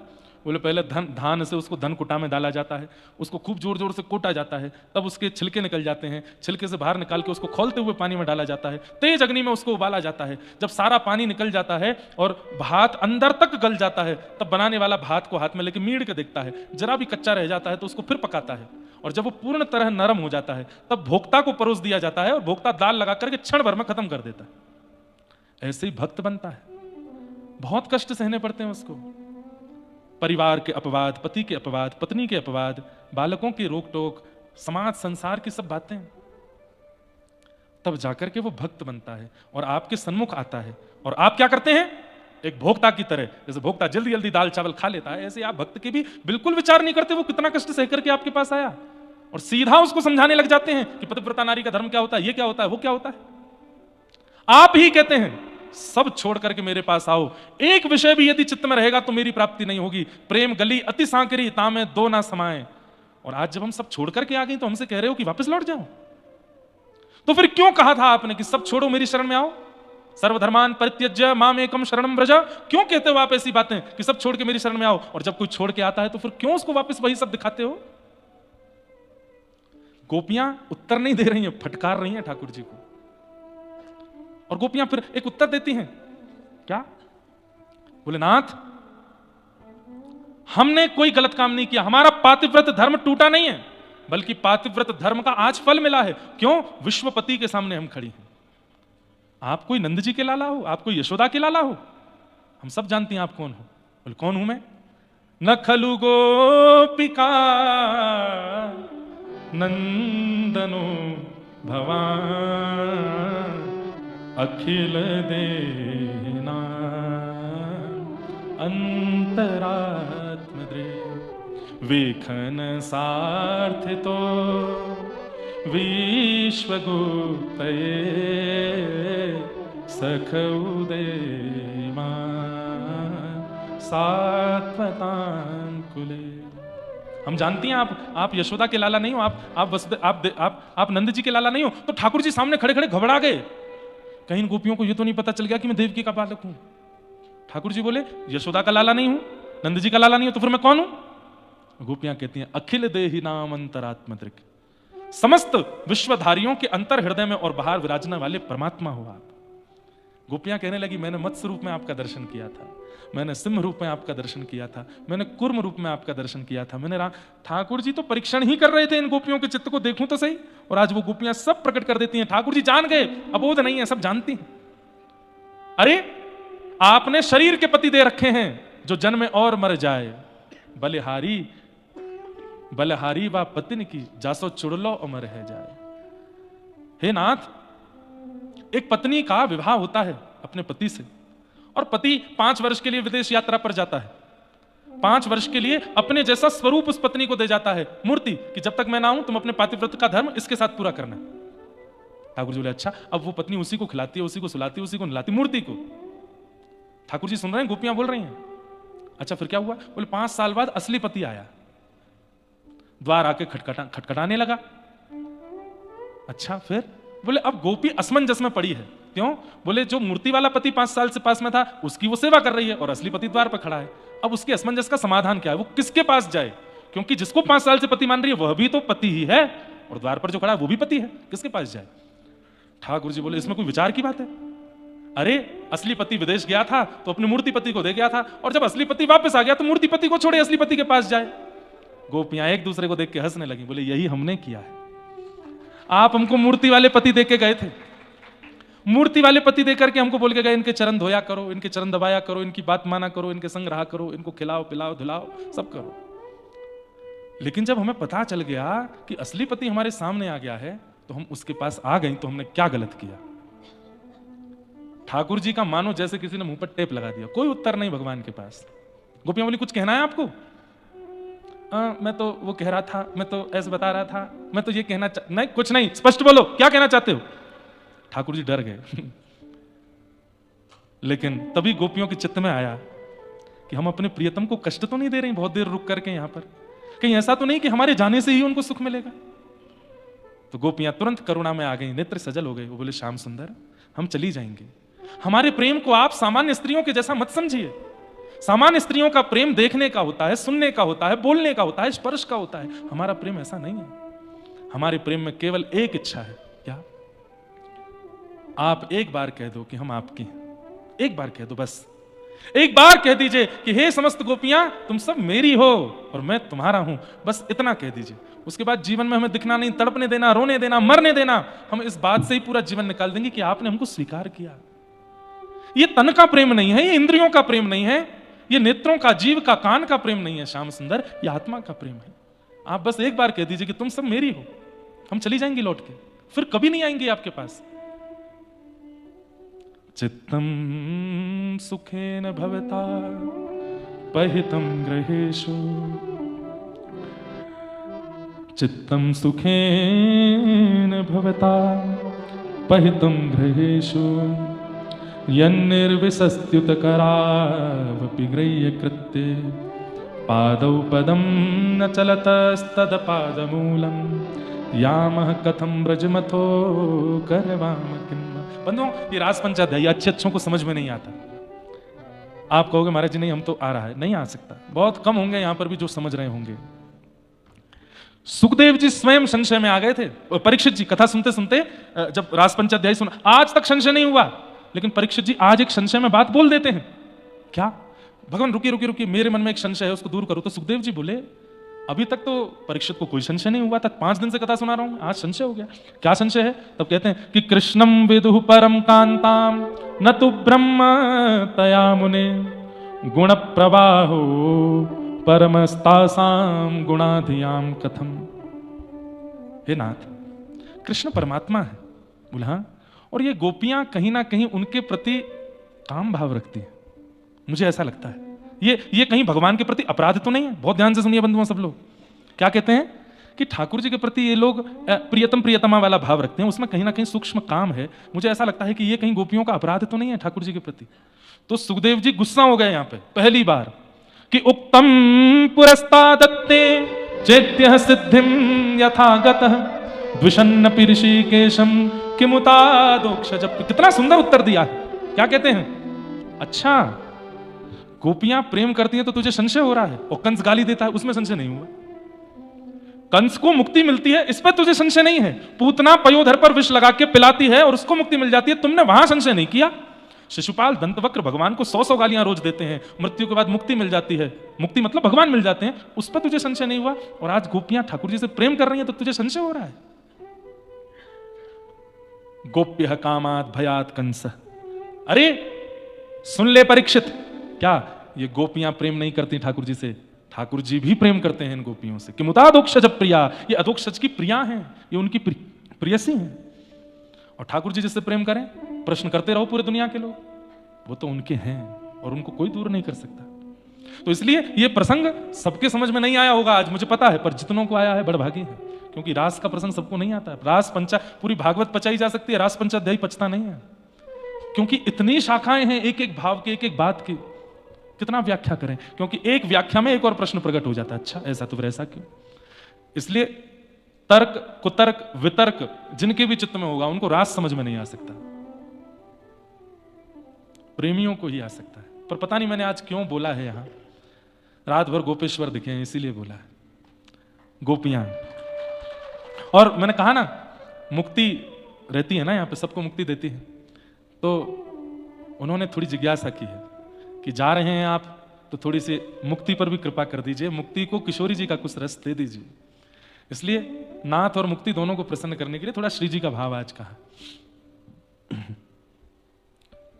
बोले पहले धान से उसको धन कुटा में डाला जाता है, उसको खूब जोर जोर से कोटा जाता है, तब उसके छिलके निकल जाते हैं, छिलके से बाहर निकाल के उसको खौलते हुए पानी में डाला जाता है, तेज अग्नि में उसको उबाला जाता है। जब सारा पानी निकल जाता है और भात अंदर तक गल जाता है, तब बनाने वाला भात को हाथ में लेके मीड़ के देखता है, जरा भी कच्चा रह जाता है तो उसको फिर पकाता है, और जब वो पूर्ण तरह नरम हो जाता है तब भोक्ता को परोस दिया जाता है और भोक्ता दाल लगा करके क्षण भर में खत्म कर देता है। ऐसे ही भक्त बनता है। बहुत कष्ट सहने पड़ते हैं उसको, परिवार के अपवाद, पति के अपवाद, पत्नी के अपवाद, बालकों की रोक टोक, समाज संसार की सब बातें, तब जाकर के वो भक्त बनता है और आपके सन्मुख आता है। और आप क्या करते हैं? एक भोक्ता की तरह, जैसे भोक्ता जल्दी जल्दी दाल चावल खा लेता है, ऐसे आप भक्त के भी बिल्कुल विचार नहीं करते वो कितना कष्ट सह करके आपके पास आया, और सीधा उसको समझाने लग जाते हैं कि पतिव्रता नारी का धर्म क्या होता है, ये क्या होता है, वो क्या होता है। आप ही कहते हैं सब छोड़ करके मेरे पास आओ, एक विषय भी यदि चित्त में रहेगा तो मेरी प्राप्ति नहीं होगी। प्रेम गली अति सांकरी तामे दो ना समाए। और आज जब हम सब छोड़ करके आ गए तो हमसे कह रहे हो कि वापस लौट जाओ। तो फिर क्यों कहा था आपने कि सब छोड़ो मेरी शरण में आओ? सर्वधर्मान परित्यज्य माम एकम शरणम व्रज। क्यों कहते हो आप ऐसी बातें कि सब छोड़ के मेरी शरण में आओ? और जब कोई छोड़ के आता है तो फिर क्यों उसको वापस वही सब दिखाते हो? गोपियां उत्तर नहीं दे रही हैं, फटकार रही हैं ठाकुर जी को। और गोपियां फिर एक उत्तर देती हैं, क्या? बोले नाथ, हमने कोई गलत काम नहीं किया, हमारा पातिव्रत धर्म टूटा नहीं है, बल्कि पातिव्रत धर्म का आज फल मिला है। क्यों? विश्वपति के सामने हम खड़ी हैं। आप कोई नंद जी के लाला हो, आप कोई यशोदा के लाला हो, हम सब जानती हैं आप कौन हो। बोले कौन हूं मैं? न खलु गोपिका नंदनो भवान अखिल देना अंतरात्मद्रे वेखन सार्थितो विश्वगुप्तये सखउदे सात्वतांकुले। हम जानती हैं आप यशोदा के लाला नहीं हो, आप नंद जी के लाला नहीं हो। तो ठाकुर जी सामने खड़े खड़े घबरा गए, कहीं गोपियों को यह तो नहीं पता चल गया कि मैं देवकी का बालक हूं। ठाकुर जी बोले यशोदा का लाला नहीं हूं, नंद जी का लाला नहीं हूं, तो फिर मैं कौन हूं? गोपियां कहती हैं अखिल देहि नाम अंतरात्मदृक्, समस्त विश्वधारियों के अंतर हृदय में और बाहर विराजने वाले परमात्मा हो आप। गोपियां कहने लगी मैंने मत्स्य रूप में आपका दर्शन किया था, मैंने सिंह रूप में आपका दर्शन किया था, मैंने कुर्म रूप में आपका दर्शन किया था, मैंने ठाकुर जी तो परीक्षण ही कर रहे थे इन गोपियों के चित्त को, देखूं तो सही। और आज वो गोपियां सब प्रकट कर देती हैं। ठाकुर जी जान गए, अबोध नहीं है, सब जानती हैं। अरे आपने शरीर के पति दे रखे हैं जो जन्मे और मर जाए, बलिहारी बलहारी व पत्नी की जासो चुड़लो अमर है जाए। हे नाथ, एक पत्नी का विवाह होता है अपने पति से, और पति 5 वर्ष के लिए विदेश यात्रा पर जाता है। 5 वर्ष के लिए अपने जैसा स्वरूप उस पत्नी को दे जाता है, मूर्ति, कि जब तक मैं ना आऊं तुम अपने पातिव्रत का धर्म इसके साथ पूरा करना। ठाकुर जी बोले अच्छा। अब वो पत्नी उसी को खिलाती है, उसी को सुलाती है, उसी को नहलाती, मूर्ति को। ठाकुर जी सुन रहे हैं, गोपियां बोल रही हैं। अच्छा फिर क्या हुआ? बोले 5 साल बाद असली पति आया, द्वार आके खटखटाने लगा। अच्छा फिर? बोले अब गोपी असमंजस में पड़ी है। क्यों? बोले जो मूर्ति वाला पति 5 साल से पास में था उसकी वो सेवा कर रही है और असली पति द्वार पर खड़ा है। अब उसकी असमंजस का समाधान क्या है? वो किसके पास जाए? क्योंकि जिसको 5 साल से पति मान रही है वह भी तो पति ही है, और द्वार पर जो खड़ा है वो भी पति है, किसके पास जाए? ठाकुर जी बोले इसमें कोई विचार की बात है? अरे असली पति विदेश गया था तो अपने मूर्ति पति को दे गया था, और जब असली पति वापस आ गया तो मूर्ति पति को छोड़े असली पति के पास जाए। गोपियां एक दूसरे को देख के हंसने लगी। बोले यही हमने किया है। आप हमको मूर्ति वाले पति दे के गए थे, मूर्ति वाले पति देकर के हमको बोल के गए इनके चरण धोया करो, इनके चरण दबाया करो, इनकी बात माना करो, इनके संग रहा करो, इनको खिलाओ पिलाओ धुलाओ सब करो। लेकिन जब हमें पता चल गया कि असली पति हमारे सामने आ गया है तो हम उसके पास आ गए, तो हमने क्या गलत किया? ठाकुर जी का मानो जैसे किसी ने मुंह पर टेप लगा दिया, कोई उत्तर नहीं भगवान के पास। गोपियां बोली कुछ कहना है आपको? मैं तो वो कह रहा था, मैं तो ऐसे बता रहा था, मैं तो ये कहना नहीं, कुछ नहीं, स्पष्ट बोलो क्या कहना चाहते हो। ठाकुर जी डर गए। लेकिन तभी गोपियों के चित्त में आया कि हम अपने प्रियतम को कष्ट तो नहीं दे रहे हैं बहुत देर रुक करके यहां पर, कहीं ऐसा तो नहीं कि हमारे जाने से ही उनको सुख मिलेगा। तो गोपियां तुरंत करुणा में आ गई, नेत्र सजल हो गए। वो बोले श्याम सुंदर हम चली जाएंगे, हमारे प्रेम को आप सामान्य स्त्रियों के जैसा मत समझिए। सामान्य स्त्रियों का प्रेम देखने का होता है, सुनने का होता है, बोलने का होता है, स्पर्श का होता है। हमारा प्रेम ऐसा नहीं है। हमारे प्रेम में केवल एक इच्छा है, क्या? आप एक बार कह दो कि हम आपके हैं, एक बार कह दो, बस एक बार कह दीजिए कि हे समस्त गोपियां तुम सब मेरी हो और मैं तुम्हारा हूं, बस इतना कह दीजिए। उसके बाद जीवन में हमें दिखना नहीं, तड़पने देना, रोने देना, मरने देना। हम इस बात से ही पूरा जीवन निकाल देंगे कि आपने हमको स्वीकार किया। ये तन का प्रेम नहीं है, ये इंद्रियों का प्रेम नहीं है, ये नेत्रों का, जीव का, कान का प्रेम नहीं है श्याम सुंदर, ये आत्मा का प्रेम है। आप बस एक बार कह दीजिए कि तुम सब मेरी हो, हम चली जाएंगी लौट के, फिर कभी नहीं आएंगे आपके पास। चित्तम सुखेन भवता पहितम ग्रहेषु, चित्तम सुखेन भवता पहितम ग्रहेषु, यन्निर्विशस्त्युत करावपि गृह्य कृत्ये, पादौ पदं न चलतस्तद पादमूलम, यामः कथं ब्रजमथो करवाम किम्। बंधुओं ये रास पंचाध्यायी अच्छों को समझ में नहीं आता। आप कहोगे महाराज जी नहीं हम तो आ रहा है, नहीं आ सकता, बहुत कम होंगे यहां पर भी जो समझ रहे होंगे। सुखदेव जी स्वयं संशय में आ गए थे। परीक्षित जी कथा सुनते सुनते जब रास पंचाध्यायी सुना, आज तक संशय नहीं हुआ, लेकिन परीक्षित जी आज एक संशय में बात बोल देते हैं। क्या? भगवान रुकिए रुकिए रुकिए, मेरे मन में एक संशय है, उसको दूर करो। तो सुखदेव जी बोले अभी तक तो परीक्षित को कोई संशय नहीं हुआ था, 5 दिन से कथा सुना रहा हूं, आज संशय हो गया। क्या संशय है? तब कहते हैं कि कृष्णम विदुः परम कांताम न तु ब्रह्म तया मुने, गुण प्रवाहो परमस्तासाम गुणाधियाम कथम। हे नाथ, कृष्ण परमात्मा है। बोला हाँ, और ये गोपियां कहीं ना कहीं उनके प्रति काम भाव रखती है, मुझे ऐसा लगता है। ये कहीं भगवान के प्रति अपराध तो नहीं है? बहुत ध्यान से सुनिए बंधुओं सब लोग, क्या कहते हैं कि ठाकुर जी के प्रति ये लोग प्रियतम प्रियतमा वाला भाव रखते हैं, उसमें कहीं ना कहीं सूक्ष्म काम है। मुझे ऐसा लगता है कि ये कहीं गोपियों का अपराध तो नहीं है ठाकुर जी के प्रति। तो सुखदेव जी गुस्सा हो गए यहां पे पहली बार कि उक्तम पुरस्तादत्ते चैत्य सिद्धिम यथागतः द्विषन्न ऋषिकेशम किमुतादोक्ष। जब कितना सुंदर उत्तर दिया है। क्या कहते हैं? अच्छा गोपियां प्रेम करती हैं तो तुझे संशय हो रहा है, और कंस गाली देता है उसमें संशय नहीं हुआ। कंस को मुक्ति मिलती है इस पर तुझे संशय नहीं है। पूतना पयोधर पर विष लगा के पिलाती है और उसको मुक्ति मिल जाती है, तुमने वहां संशय नहीं किया। शिशुपाल दंतवक्र भगवान को 100 गालियां रोज देते हैं, मृत्यु के बाद मुक्ति मिल जाती है, मुक्ति मतलब भगवान मिल जाते हैं, उस पर तुझे संशय नहीं हुआ। और आज गोपियां ठाकुर जी से प्रेम कर रही हैं तो तुझे संशय हो रहा है। गोप्य कामात भयात कंस। अरे सुन ले परीक्षित, क्या ये गोपियां प्रेम नहीं करती ठाकुर जी से? ठाकुर जी भी प्रेम करते हैं इन गोपियों से कि मुतादोक्षज प्रिया, ये अधोक्षज की प्रिया हैं, ये उनकी प्रियसी हैं। और ठाकुर जी जिससे प्रेम करें, प्रश्न करते रहो पूरे दुनिया के लोग, वो तो उनके हैं और उनको कोई दूर नहीं कर सकता। तो इसलिए ये प्रसंग सबके समझ में नहीं आया होगा आज, मुझे पता है, पर जितनों को आया है बड़भागी है, क्योंकि रास का प्रसंग सबको नहीं आता है। रास पंचा पूरी भागवत पचाई जा सकती है, रास पंचाध्यायी पचता नहीं है, क्योंकि इतनी शाखाएं हैं एक एक भाव की, एक एक बात की, कितना व्याख्या करें, क्योंकि एक व्याख्या में एक और प्रश्न प्रकट हो जाता है, अच्छा ऐसा तो फिर ऐसा क्यों। इसलिए तर्क कुतर्क वितर्क जिनके भी चित्त में होगा उनको रास समझ में नहीं आ सकता, प्रेमियों को ही आ सकता है। पर पता नहीं मैंने आज क्यों बोला है, यहां रात भर गोपेश्वर दिखे हैं इसीलिए बोला है, गोपियां। और मैंने कहा ना मुक्ति रहती है ना यहाँ पे, सबको मुक्ति देती है, तो उन्होंने थोड़ी जिज्ञासा की है कि जा रहे हैं आप तो थोड़ी सी मुक्ति पर भी कृपा कर दीजिए, मुक्ति को किशोरी जी का कुछ रस दे दीजिए। इसलिए नाथ और मुक्ति दोनों को प्रसन्न करने के लिए थोड़ा श्री जी का भाव आज कहा।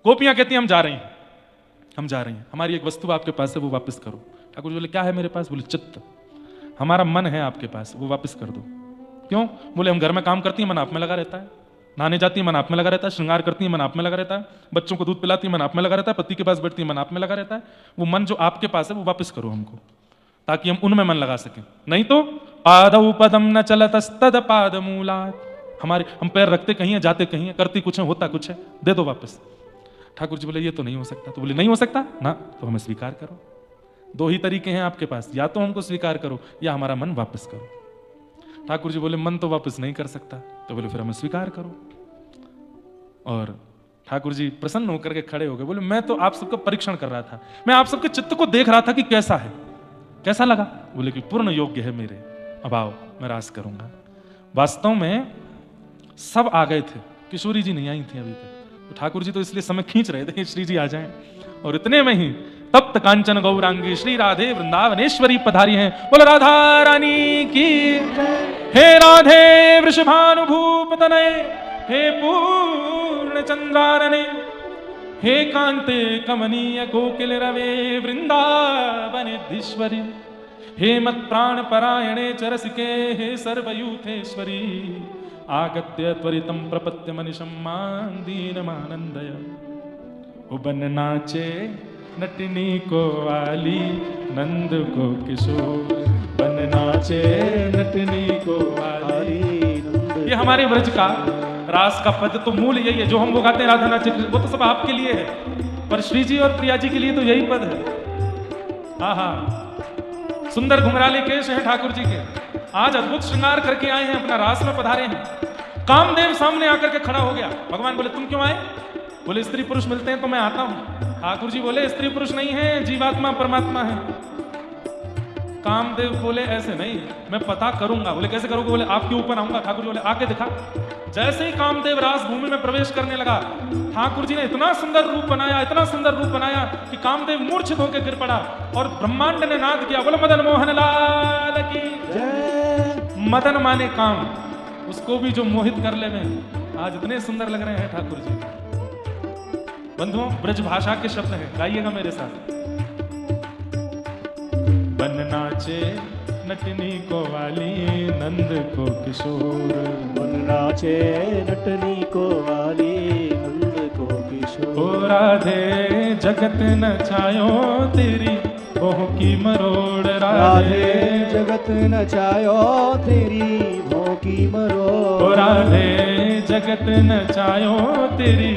गोपियां कहती हैं हम जा रही हैं, हम जा रही हैं, हमारी एक वस्तु आपके पास है वो वापस करो। ठाकुर जी बोले क्या है मेरे पास? बोले चित्त, हमारा मन है आपके पास, वो वापस कर दो। क्यों? बोले हम घर में काम करती हैं, मन आप में लगा रहता है, नहाने जाती है मन आप में लगा रहता है, श्रृंगार करती है मन आप में लगा रहता है, बच्चों को दूध पिलाती है मन आप में लगा रहता है, पति के पास बैठती है मन आप में लगा रहता है। वो मन जो आपके पास है वो वापस करो हमको, ताकि हम उनमें मन लगा सकें। नहीं तो पादौ पदम न चलतस्तद पादमूलात्, हमारे हम पैर रखते कहीं है, जाते कहीं है, करती कुछ है, होता कुछ है, दे दो वापस। ठाकुर जी बोले ये तो नहीं हो सकता। तो बोले नहीं हो सकता ना, तो हमें स्वीकार करो। दो ही तरीके हैं आपके पास, या तो हमको स्वीकार करो या हमारा मन वापस करो। ठाकुर जी बोले मन तो वापस नहीं कर सकता। तो बोले फिर हमें स्वीकार करो। और ठाकुर जी प्रसन्न होकर के खड़े हो गए, बोले मैं तो आप सबका परीक्षण कर रहा था, मैं आप सबके चित्त को देख रहा था कि कैसा है, कैसा लगा? बोले कि पूर्ण योग्य है मेरे, अब आओ मैं रास करूंगा। वास्तव में सब आ गए थे, किशोरी जी नहीं आई थी अभी तक, तो ठाकुर जी तो इसलिए समय खींच रहे थे श्री जी आ जाएं। और इतने में ही तप्त कांचन गौरांगी श्री राधे वृंदावनेश्वरी पधारी हैं। बोलो राधा रानी की, हे राधे वृषभानुभूप तनय, हे पूर्ण चंद्रानने, हे कांते कमनीय कोकिल रवे वृंदावनेधीश्वरी, हे मत प्राण परायणे चरसिके, हे सर्वयूथेश्वरी, आगत्य त्वरितं प्रपत्य मनिषं मां दीनमानंदय। बन नाचे नटनी को वाली, नंद को किशोर, बन नाचे नटनी को वाली। ये हमारे ब्रज का रास का पद तो मूल यही है, जो हम वो गाते हैं राधा नाचे, वो तो सब आपके लिए है, पर श्री जी और प्रिया जी के लिए तो यही पद है। आहा, सुंदर घुंघराले केश है ठाकुर जी के, आज अद्भुत श्रृंगार करके आए हैं, अपना रास में पधारे हैं। कामदेव सामने आकर के खड़ा हो गया। भगवान बोले तुम क्यों आए? बोले स्त्री पुरुष मिलते हैं तो मैं आता हूं। ठाकुर जी बोले स्त्री पुरुष नहीं है, जीवात्मा परमात्मा है। कामदेव बोले ऐसे नहीं, मैं पता करूंगा। बोले कैसे करोगे? बोले आपके ऊपर आऊंगा। ठाकुर जी बोले आके दिखा। जैसे ही कामदेव रास भूमि में प्रवेश करने लगा, ठाकुर जी ने इतना सुंदर रूप बनाया, इतना सुंदर रूप बनाया कि कामदेव मूर्छित होकर गिर पड़ा और ब्रह्मांड ने नाद किया, बोले मदन मोहन लाल की जय। मदन माने काम, उसको भी जो मोहित कर ले में। आज इतने सुंदर लग रहे हैं ठाकुर जी। बंधुओं, ब्रज भाषा के शब्द हैं, गाइएगा मेरे साथ। बन नाचे नटनी को वाली, नंद को किशोर, बन नाचे नटनी को वाली, नंद को किशोर। ओ राधे जगत नचायो तेरी भोह की मरोड़, राधे जगत नचायो तेरी भोह की मरोड़। ओ राधे जगत नचायो तेरी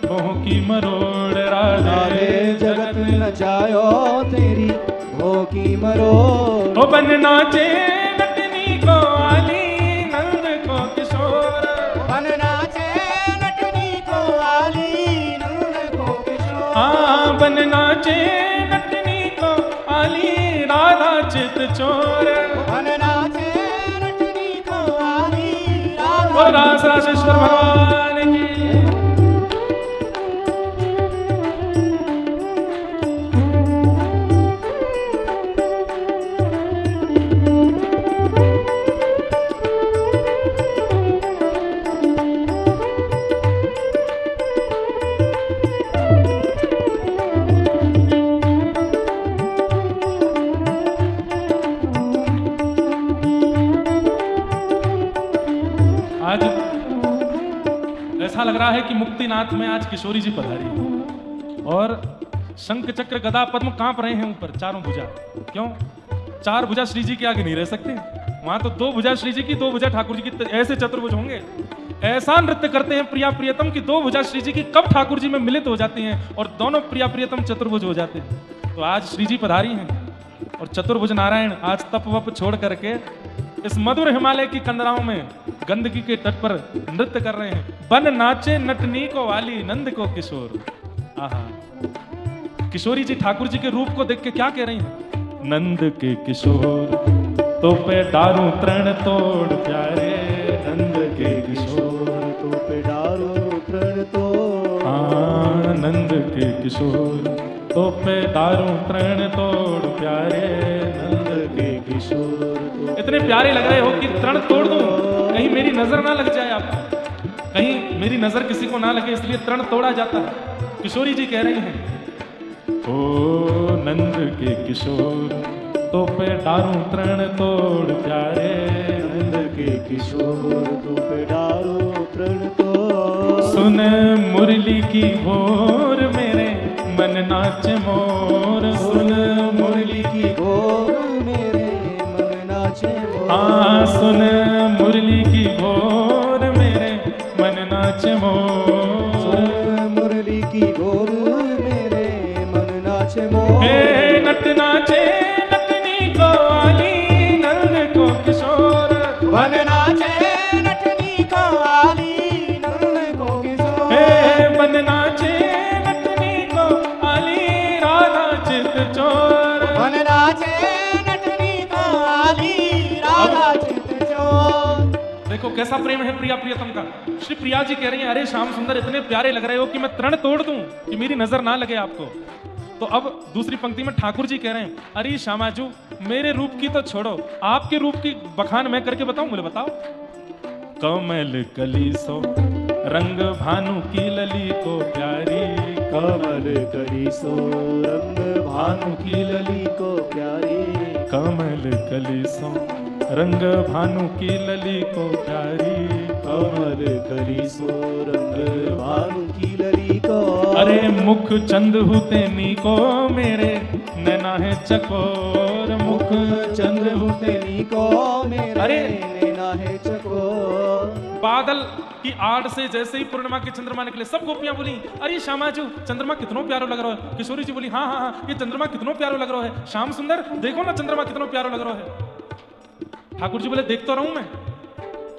भोह की मरोड़, राधे जगत नचायो तेरी भोह की मरोड़। ओ बन नाचे नटनी को वाली, नंद को किशोर, बन नाचे नटनी को वाली, नंद को किशोर। हाँ बन नाचे नटनी को वाली, राधा चित चोर, बन नाचे नटनी को वाली, राधा रास रासेश्वर भगवान की। की मुक्तिनाथ में आज किशोरी जी पधारी है। और शंख चक्र गदा पद्म कांप रहे हैं ऊपर चारों भुजा। क्यों? चार भुजा श्री जी के आगे नहीं रह सकते। वहां तो दो भुजा श्री जी की, दो भुजा ठाकुर जी की, ऐसे चतुर्भुज होंगे। ऐसा नृत्य करते हैं प्रिया प्रियतम की दो भुजा श्री जी की कब ठाकुर जी में मिलित हो जाती हैं और दोनों प्रिया प्रियतम चतुर्भुज हो जाते हैं। तो आज श्री जी पधारी हैं और चतुर्भुज नारायण आज तप वप छोड़ करके इस मधुर हिमालय की कंदराओं में गंदगी के तट पर नृत्य कर रहे हैं। बन नाचे नटनी को वाली नंद को किशोर। आहा, किशोरी जी ठाकुर जी के रूप को देख के क्या कह रही हैं? नंद के किशोर तो पे डारू तृण तोड़ प्यारे, नंद के किशोर तो पे डारो तृण तोड़। हाँ, नंद के किशोर तो पे डारू तृण तोड़ प्यारे, नंद के किशोर तो इतने प्यारे लग रहे हो कि तृण तोड़ दूं, कहीं मेरी नजर ना लग जाए आपको, कहीं मेरी नजर किसी को ना लगे, इसलिए तृण तोड़ा जाता है। किशोरी जी कह रही हैं, ओ नंद के किशोर तो पे डारू तृण तोड़ प्यारे, नंद के किशोर तो पे डारो तृण तोड़। सुन मुरली की भोर मेरे मन नाचे मोर, सुन मुरली की गोर मेरे मन नाचे मोर। हाँ, सुन मुरली की भोर मेरे मन नाचे मोर, सुन मुरली की गोर मेरे मन नाचे मोर। हे नट नाचे नटनी को वाली नंद को किशोर, बन नाचे नटनी को वाली नंद को किशोर। हे बन नाचे नटनी को वाली राधा चित चोर, बन नाचे नटनी को वाली राधा चित चोर। देखो कैसा प्रेम है प्रिया प्रियतम का। श्री प्रिया जी कह रही हैं, अरे श्याम सुंदर इतने प्यारे लग रहे हो कि मैं तृण तोड़ दूं कि मेरी नजर ना लगे आपको। तो अब दूसरी पंक्ति में ठाकुर जी कह रहे हैं, अरे श्यामाजू मेरे रूप की तो छोड़ो, आपके रूप की बखान मैं करके बताऊं, मुझे बताओ। कमल कली सो रंग भानु की लली को प्यारी, कमल कली सो रंग भानु की लली को प्यारी। कमल कली सो रंग भानु की लली को प्यारी, कमल कली सो रंग भानु की लली को। अरे मुख चंद हुते नी को मेरे नैना है चकोर, मुख चंद्र हुते नी को मेरे अरे! नैना है चकोर। बादल की आड़ से जैसे ही पूर्णिमा के चंद्रमा निकले सब गोपियां बोली, अरे श्यामाजू चंद्रमा कितनो प्यारो लग रहा है। किशोरी जी बोली, हाँ हाँ हाँ ये चंद्रमा कितनो प्यारो लग रहा है। श्याम सुंदर देखो ना चंद्रमा कितनो प्यारो लग रहा है। ठाकुर जी बोले, देख तो रहूं मैं।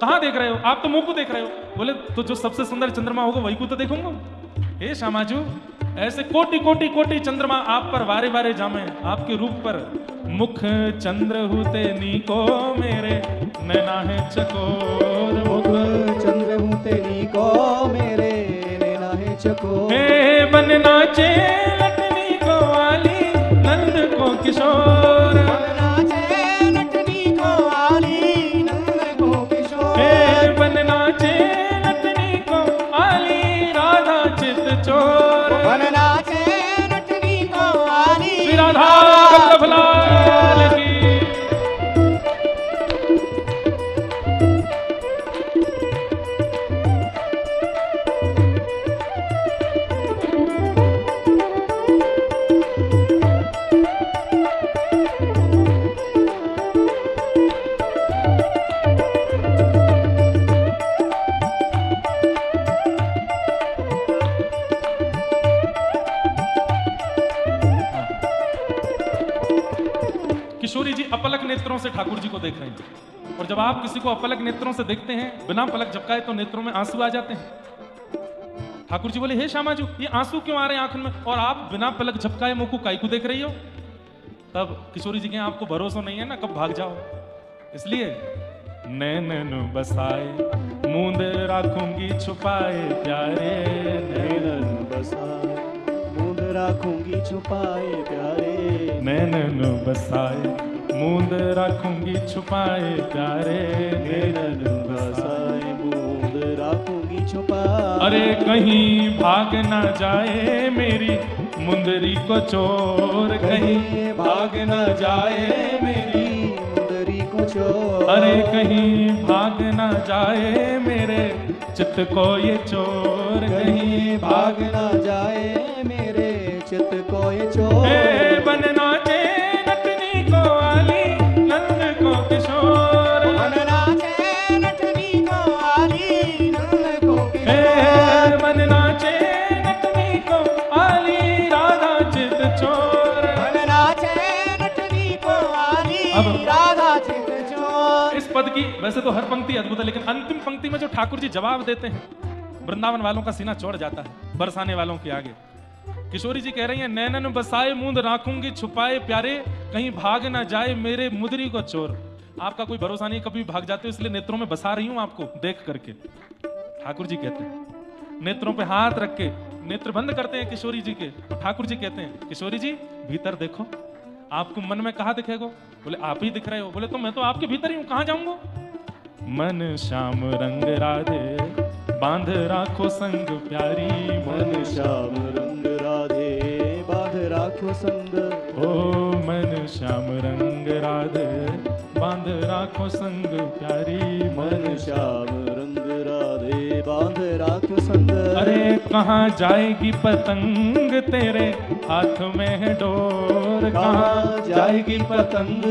कहाँ देख रहे हो? आप तो मुंह को देख रहे हो। बोले, तो जो सबसे सुंदर चंद्रमा होगा वही को तो देखूंगा। हे श्यामाजू ऐसे कोटि कोटि कोटि चंद्रमा आप पर वारे वारे जामे, आपके रूप पर मुख चंद्र हुते नी को मेरे नैना है चकोर, मुख चंद्र हुते नी को मेरे नैना है चकोर। हे बन नाचे लटनी को वाली नंद को किशोर, बन नाचे नटनी को वाली नंद को किशोर। हे बन नाचे लटनी को वाली राधा चित चोर, बन नाचे नटनी को वाली श्री राधा वल्लभ लाल की। किशोरी जी अपलक नेत्रों से ठाकुर जी को देख रहे हैं, और जब आप किसी को अपलक नेत्रों से देखते हैं बिना पलक झपकाए तो नेत्रों में आंसू आ जाते हैं। ठाकुर जी बोले, हे श्यामाजू ये आंसू क्यों आ रहे हैं आंखों में, और आप बिना पलक झपकाए मुंह को काई को देख रही हो। तब किशोरी जी के आपको भरोसा नहीं है ना, कब भाग जाओ। इसलिए नैनन बसाए मूंद राखूंगी छुपाए प्यारे, नैनन बसाए मूंद राखूंगी छुपाए प्यारे। नैनन बसाए मूंद राखूंगी छुपाए प्यारे, नैनन बसाए मूंद राखूंगी छुपाए। अरे कहीं भाग ना जाए मेरी मुंदरी को चोर, कहीं भाग न जाए मेरी मुंदरी को चोर। अरे कहीं भाग ना जाए मेरे चित्त को ये चोर, कहीं भाग ना जाए मेरे चित्त को ये चोर। बन नाचे नटनी को आली नंद को किशोर, बन नाचे नटनी को आली नंद को किशोर। बन नाचे नटनी को आली राधा चित चोर। बन नाचे नटनी को आली अब राधा चित चोर। इस पद की वैसे तो हर पंक्ति अद्भुत है, लेकिन अंतिम पंक्ति में जो ठाकुर जी जवाब देते हैं, वृंदावन वालों का सीना चौड़ जाता है बरसाने वालों के आगे। किशोरी जी कह रही हैं, नैनन बसाए मूंद राखूंगी छुपाए प्यारे, कहीं भाग ना जाए मेरे मुदरी को चोर। आपका कोई भरोसा नहीं, कभी भाग जाते हो, इसलिए नेत्रों में बसा रही हूं आपको देख करके। ठाकुर जी कहते हैं, नेत्रों पे हाथ रख के नेत्र बंद करते हैं किशोरी जी के, तो ठाकुर जी कहते हैं, किशोरी जी भीतर देखो, आपको मन में कहा दिखेगा? बोले आप ही दिख रहे हो। बोले तो मैं तो आपके भीतर ही हूं, कहां जाऊंगा? मन श्याम रंग राधे बांध राखो संग प्यारी, मन श्याम रंग राधे बांध राखो संग। ओ मन श्याम रंग राधे बांध राखो संग प्यारी, मन श्याम रंग राधे बांध राखो संग। अरे कहाँ जाएगी पतंग तेरे हाथ में है डोर, कहाँ जाएगी पतंग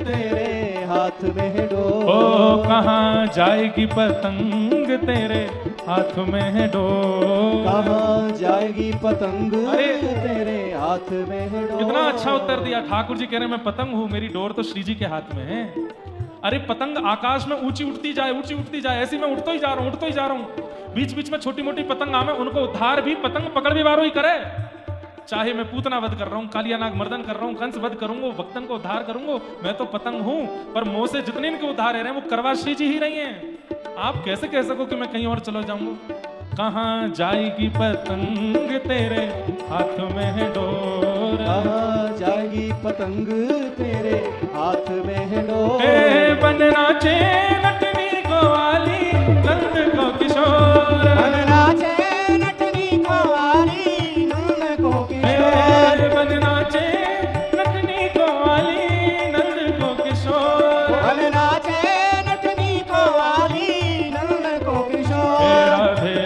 तेरे हाथ में है डोर। ओ कहाँ जाएगी पतंग तेरे हाथ में है डोर। कहाँ जाएगी पतंग अरे तेरे हाथ में है डोर। कितना अच्छा उत्तर दिया ठाकुर जी, कह रहे मैं पतंग हूं, मेरी डोर तो श्री जी के हाथ में है। अरे पतंग आकाश में ऊंची उठती जाए, ऐसी मैं उठता ही जा रहा हूं। बीच बीच में छोटी मोटी पतंग आवे, उनको उद्धार भी पतंग पकड़ भी वारो ही करे। चाहे मैं पूतना वध कर रहा हूँ, कालिया नाग मर्दन कर रहा हूँ, कंस वध करूंगा, भक्तन को उद्धार करूंगा, मैं तो पतंग हूं। पर मोह से जितने इनके उद्धार रहे हैं वो करवा श्री जी ही रही हैं। आप कैसे कह सको कि मैं कहीं और चलो जाऊंगा? कहाँ जाएगी पतंग तेरे हाथ में है डोर। कहाँ जाएगी पतंग तेरे हाथ में है डोर। बन नाचे नटनी को आली नंद को किशोर, बन नाचे नटनी को आली नंद को किशोर। बन नाचे नटनी को आली नंद को किशोर। बन नाचे नटनी को आली नंद को किशोर। राधे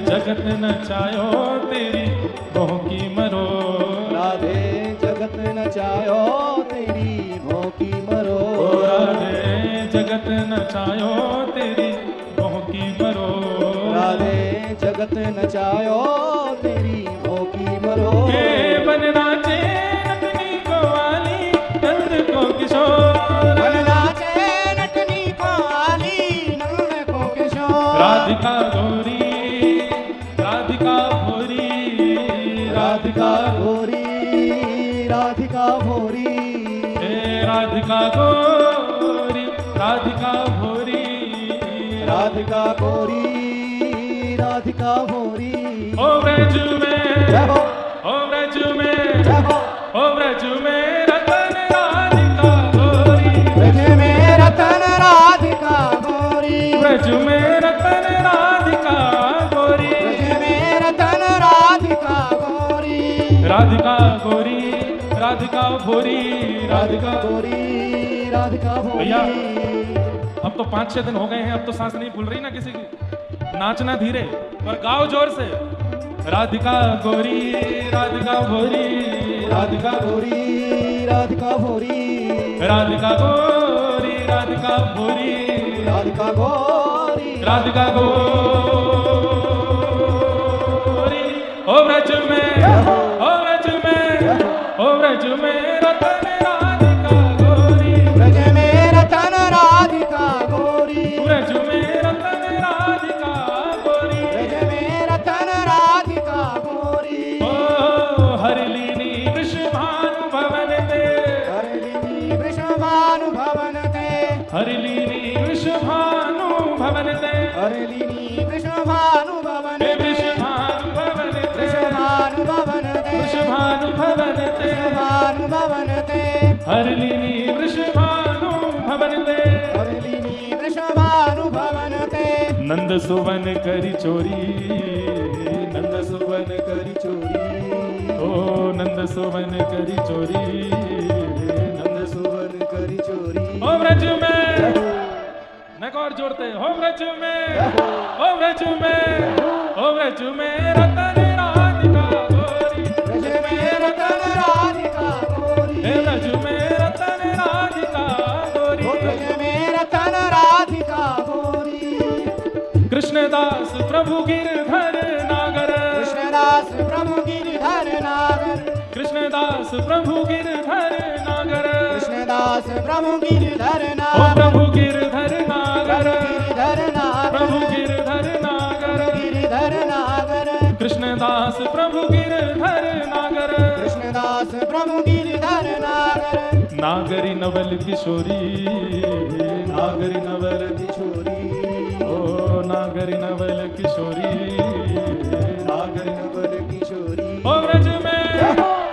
जगत नचायो तेरी मोह की मरो, राधे जगत नचायो तेरी मोह की मरो। राधे जगत नचायो तेरी मोह की मरो। राधे जगत नचायो तेरी मोह की मरो। बन नाचे नटनी को आली नंद को किशोर। बन नाचे नटनी को आली नंद को किशोर। राधिका गौरी राधिका भोरी, राधिका गोरी राधिका भोरी। राधिका गौरी राधिका भोरी, राधिका गोरी राधिका भोरी। ओ ब्रज में, जय हो, ओ ब्रज में, जय हो। ओ ब्रज में रतन राधिका गौरी, ब्रज में रतन राधिका गोरी। ब्रज में रतन राधिका गौरी, ब्रज में रतन राधिका गोरी। राधिका गौरी राधिका भोरी, राधिका गोरी राधिका भैया भोरी। अब तो 5-6 दिन हो गए हैं, अब तो सांस नहीं फूल रही ना किसी की। नाचना धीरे पर गाओ जोर से। राधिका गौरी राधिका भोरी, राधिका गोरी राधिका भोरी। राधिका गौरी राधिका भोरी, राधिका गोरी राधिका गौरी। ओ ब्रज में, ओ ब्रज में, ओ ब्रज में रतन राधिका गौरी, ब्रज में रतन राधिका गोरी। ब्रज में रतन राधिका गौरी। ब्रज में रतन राधिका गोरी। ओ हरिलीनी वृषभानु भवन ते, हरिणी वृषभानु भवन ते। हरिलीनी वृषभानु भवन ते, हरिणी वृषभानु भवन ते। वृषभानु भवन ते, वृषभानु भवन ते। वृषभानु भवन ते, वृषभानु भवन ते। हरिलीनी वृषभानु भवन ते। हरिणी वृषभानु भवन ते। नंद सुवन करी चोरी, नंद सुवन करी चोरी। ओ नंद सुवन करी चोरी, नंद सुवन करी चोरी। ओ ब्रज में, और जोड़ते हो व्रज में, ओ व्रज में, ओ व्रज में रतन राधिका गोरी, ब्रज में रतन राधिका गोरी, हे व्रज में रतन राधिका गोरी, ओ ब्रज में रतन राधिका गोरी। कृष्णदास प्रभु गिरधर नागर, कृष्णदास प्रभु गिरधर नागर, कृष्णदास प्रभु गिरधर नागर, कृष्णदास प्रभु गिरधर ओ नागर, प्रभु गिरधर नागर, गिरधर नागर, प्रभु गिरधर नागर, गिरधर नागर, कृष्णदास प्रभु गिरधर नागर, कृष्णदास प्रभु गिरधर नागर। नागरी नवल किशोरी, नागरी नवल किशोरी, ओ नागरी नवल किशोरी, नागर नवल किशोरी, ओ व्रज में,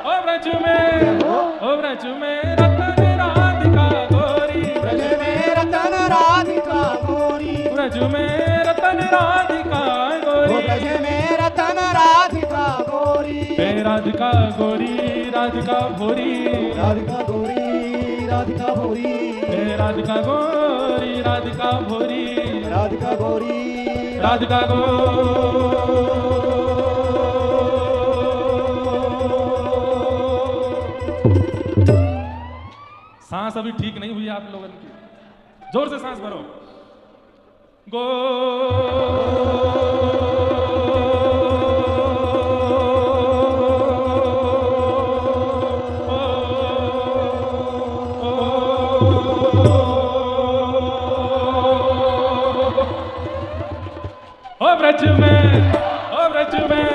ओ व्रज में, ओ व्रज में रतन राधिका गोरी, ब्रज में रतन राधिका गोरी, व्रज में रतन राधिका ओ गोरी, ब्रज में रतन राधिका गोरी, हे राधिका गोरी, राधिका भोरी, राधिका गोरी, राधिका भोरी, हे राधिका गोरी, राधिका भोरी, राधिका गोरी, राधिका सांस अभी ठीक नहीं हुई आप लोगों की, जोर से सांस भरो। गो ओ व्रज में, ओ व्रज में,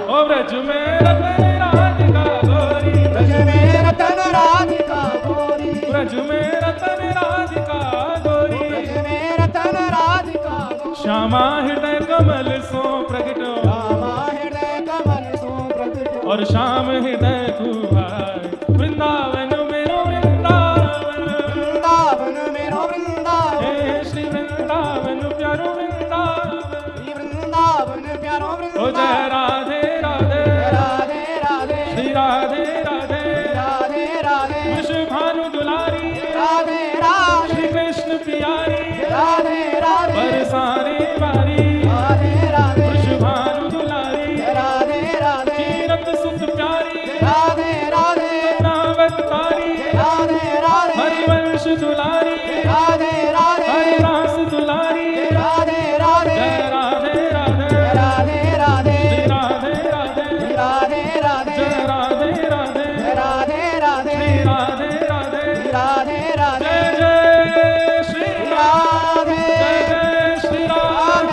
ओ व्रज में रतन राधिका गोरी, ब्रज में रतन राधिका गोरी, व्रज में रतन राधिका गोरी, ब्रज में रतन राधिका गोरी, श्यामा हृदय कमल सो प्रगट, श्यामा हृदय कमल सो प्रगट, और श्याम हृदय कुभार, वृंदावन मेरो वृंदावन, वृंदावन मेरो वृंदावन, हे श्री वृंदावन प्यारो वृंदावन, श्री वृंदावन प्यारो ओ वृंदावन, जय राधे राधे, राधे राधे, श्री राधे राधे, राधे राधे, वृषभानु दुलारी, राधे राधे, श्री कृष्ण प्यारी, राधे राधे, बरसाने वारी, राधे राधे, वृषभानु दुलारी, राधे राधे, कीरत सुत प्यारी, राधे राधे, नावत तारी, राधे राधे, हरिवंश दुलारी, राधे राधे, हरिदास दुलारी, राधे राधे, जय राधे राधे, राधे राधे, श्री राधे राधे, राधे राधे, जय राधे राधे, राधे राधे, श्री राधे राधे, राधे राधे, जय जय श्री राम, राधे जय जय श्री राम,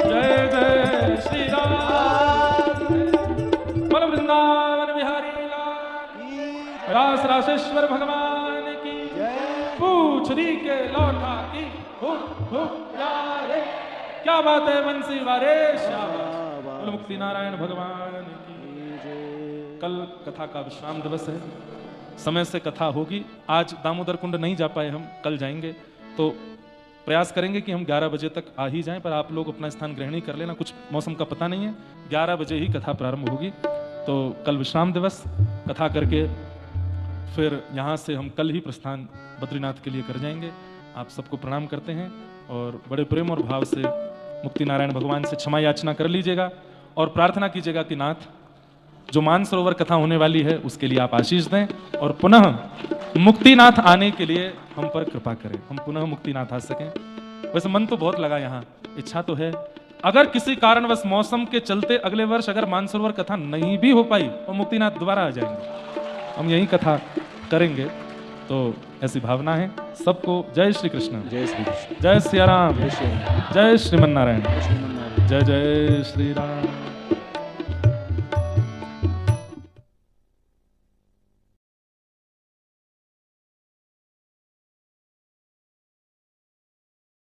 जय जय श्री राम, बोलो वृंदावन बिहारी लाल, रास रासेश्वर भगवान की, पूछ री के लौटा की, यारे क्या बात है बंसी वारे, शाबाश, बोलो मुक्ति नारायण भगवान की। कल कथा का विश्राम दिवस है, समय से कथा होगी। आज दामोदर कुंड नहीं जा पाए हम, कल जाएंगे, तो प्रयास करेंगे कि हम 11 बजे तक आ ही जाएं, पर आप लोग अपना स्थान ग्रहण ही कर लेना, कुछ मौसम का पता नहीं है। 11 बजे ही कथा प्रारंभ होगी, तो कल विश्राम दिवस, कथा करके फिर यहाँ से हम कल ही प्रस्थान बद्रीनाथ के लिए कर जाएंगे। आप सबको प्रणाम करते हैं और बड़े प्रेम और भाव से मुक्ति नारायण भगवान से क्षमा याचना कर लीजिएगा और प्रार्थना कीजिएगा कि नाथ, जो मानसरोवर कथा होने वाली है उसके लिए आप आशीष दें और पुनः मुक्तिनाथ आने के लिए हम पर कृपा करें, हम पुनः मुक्तिनाथ आ सकें। वैसे मन तो बहुत लगा यहाँ, इच्छा तो है, अगर किसी कारणवश मौसम के चलते अगले वर्ष अगर मानसरोवर कथा नहीं भी हो पाई और मुक्तिनाथ दोबारा आ जाएंगे, हम यही कथा करेंगे। तो ऐसी भावना है। सबको जय श्री कृष्ण, जय श्री कृष्ण, जय सिया राम, जय श्री राम, जय श्रीमन नारायण, जय श्रीमन नारायण। जय जय श्री राम।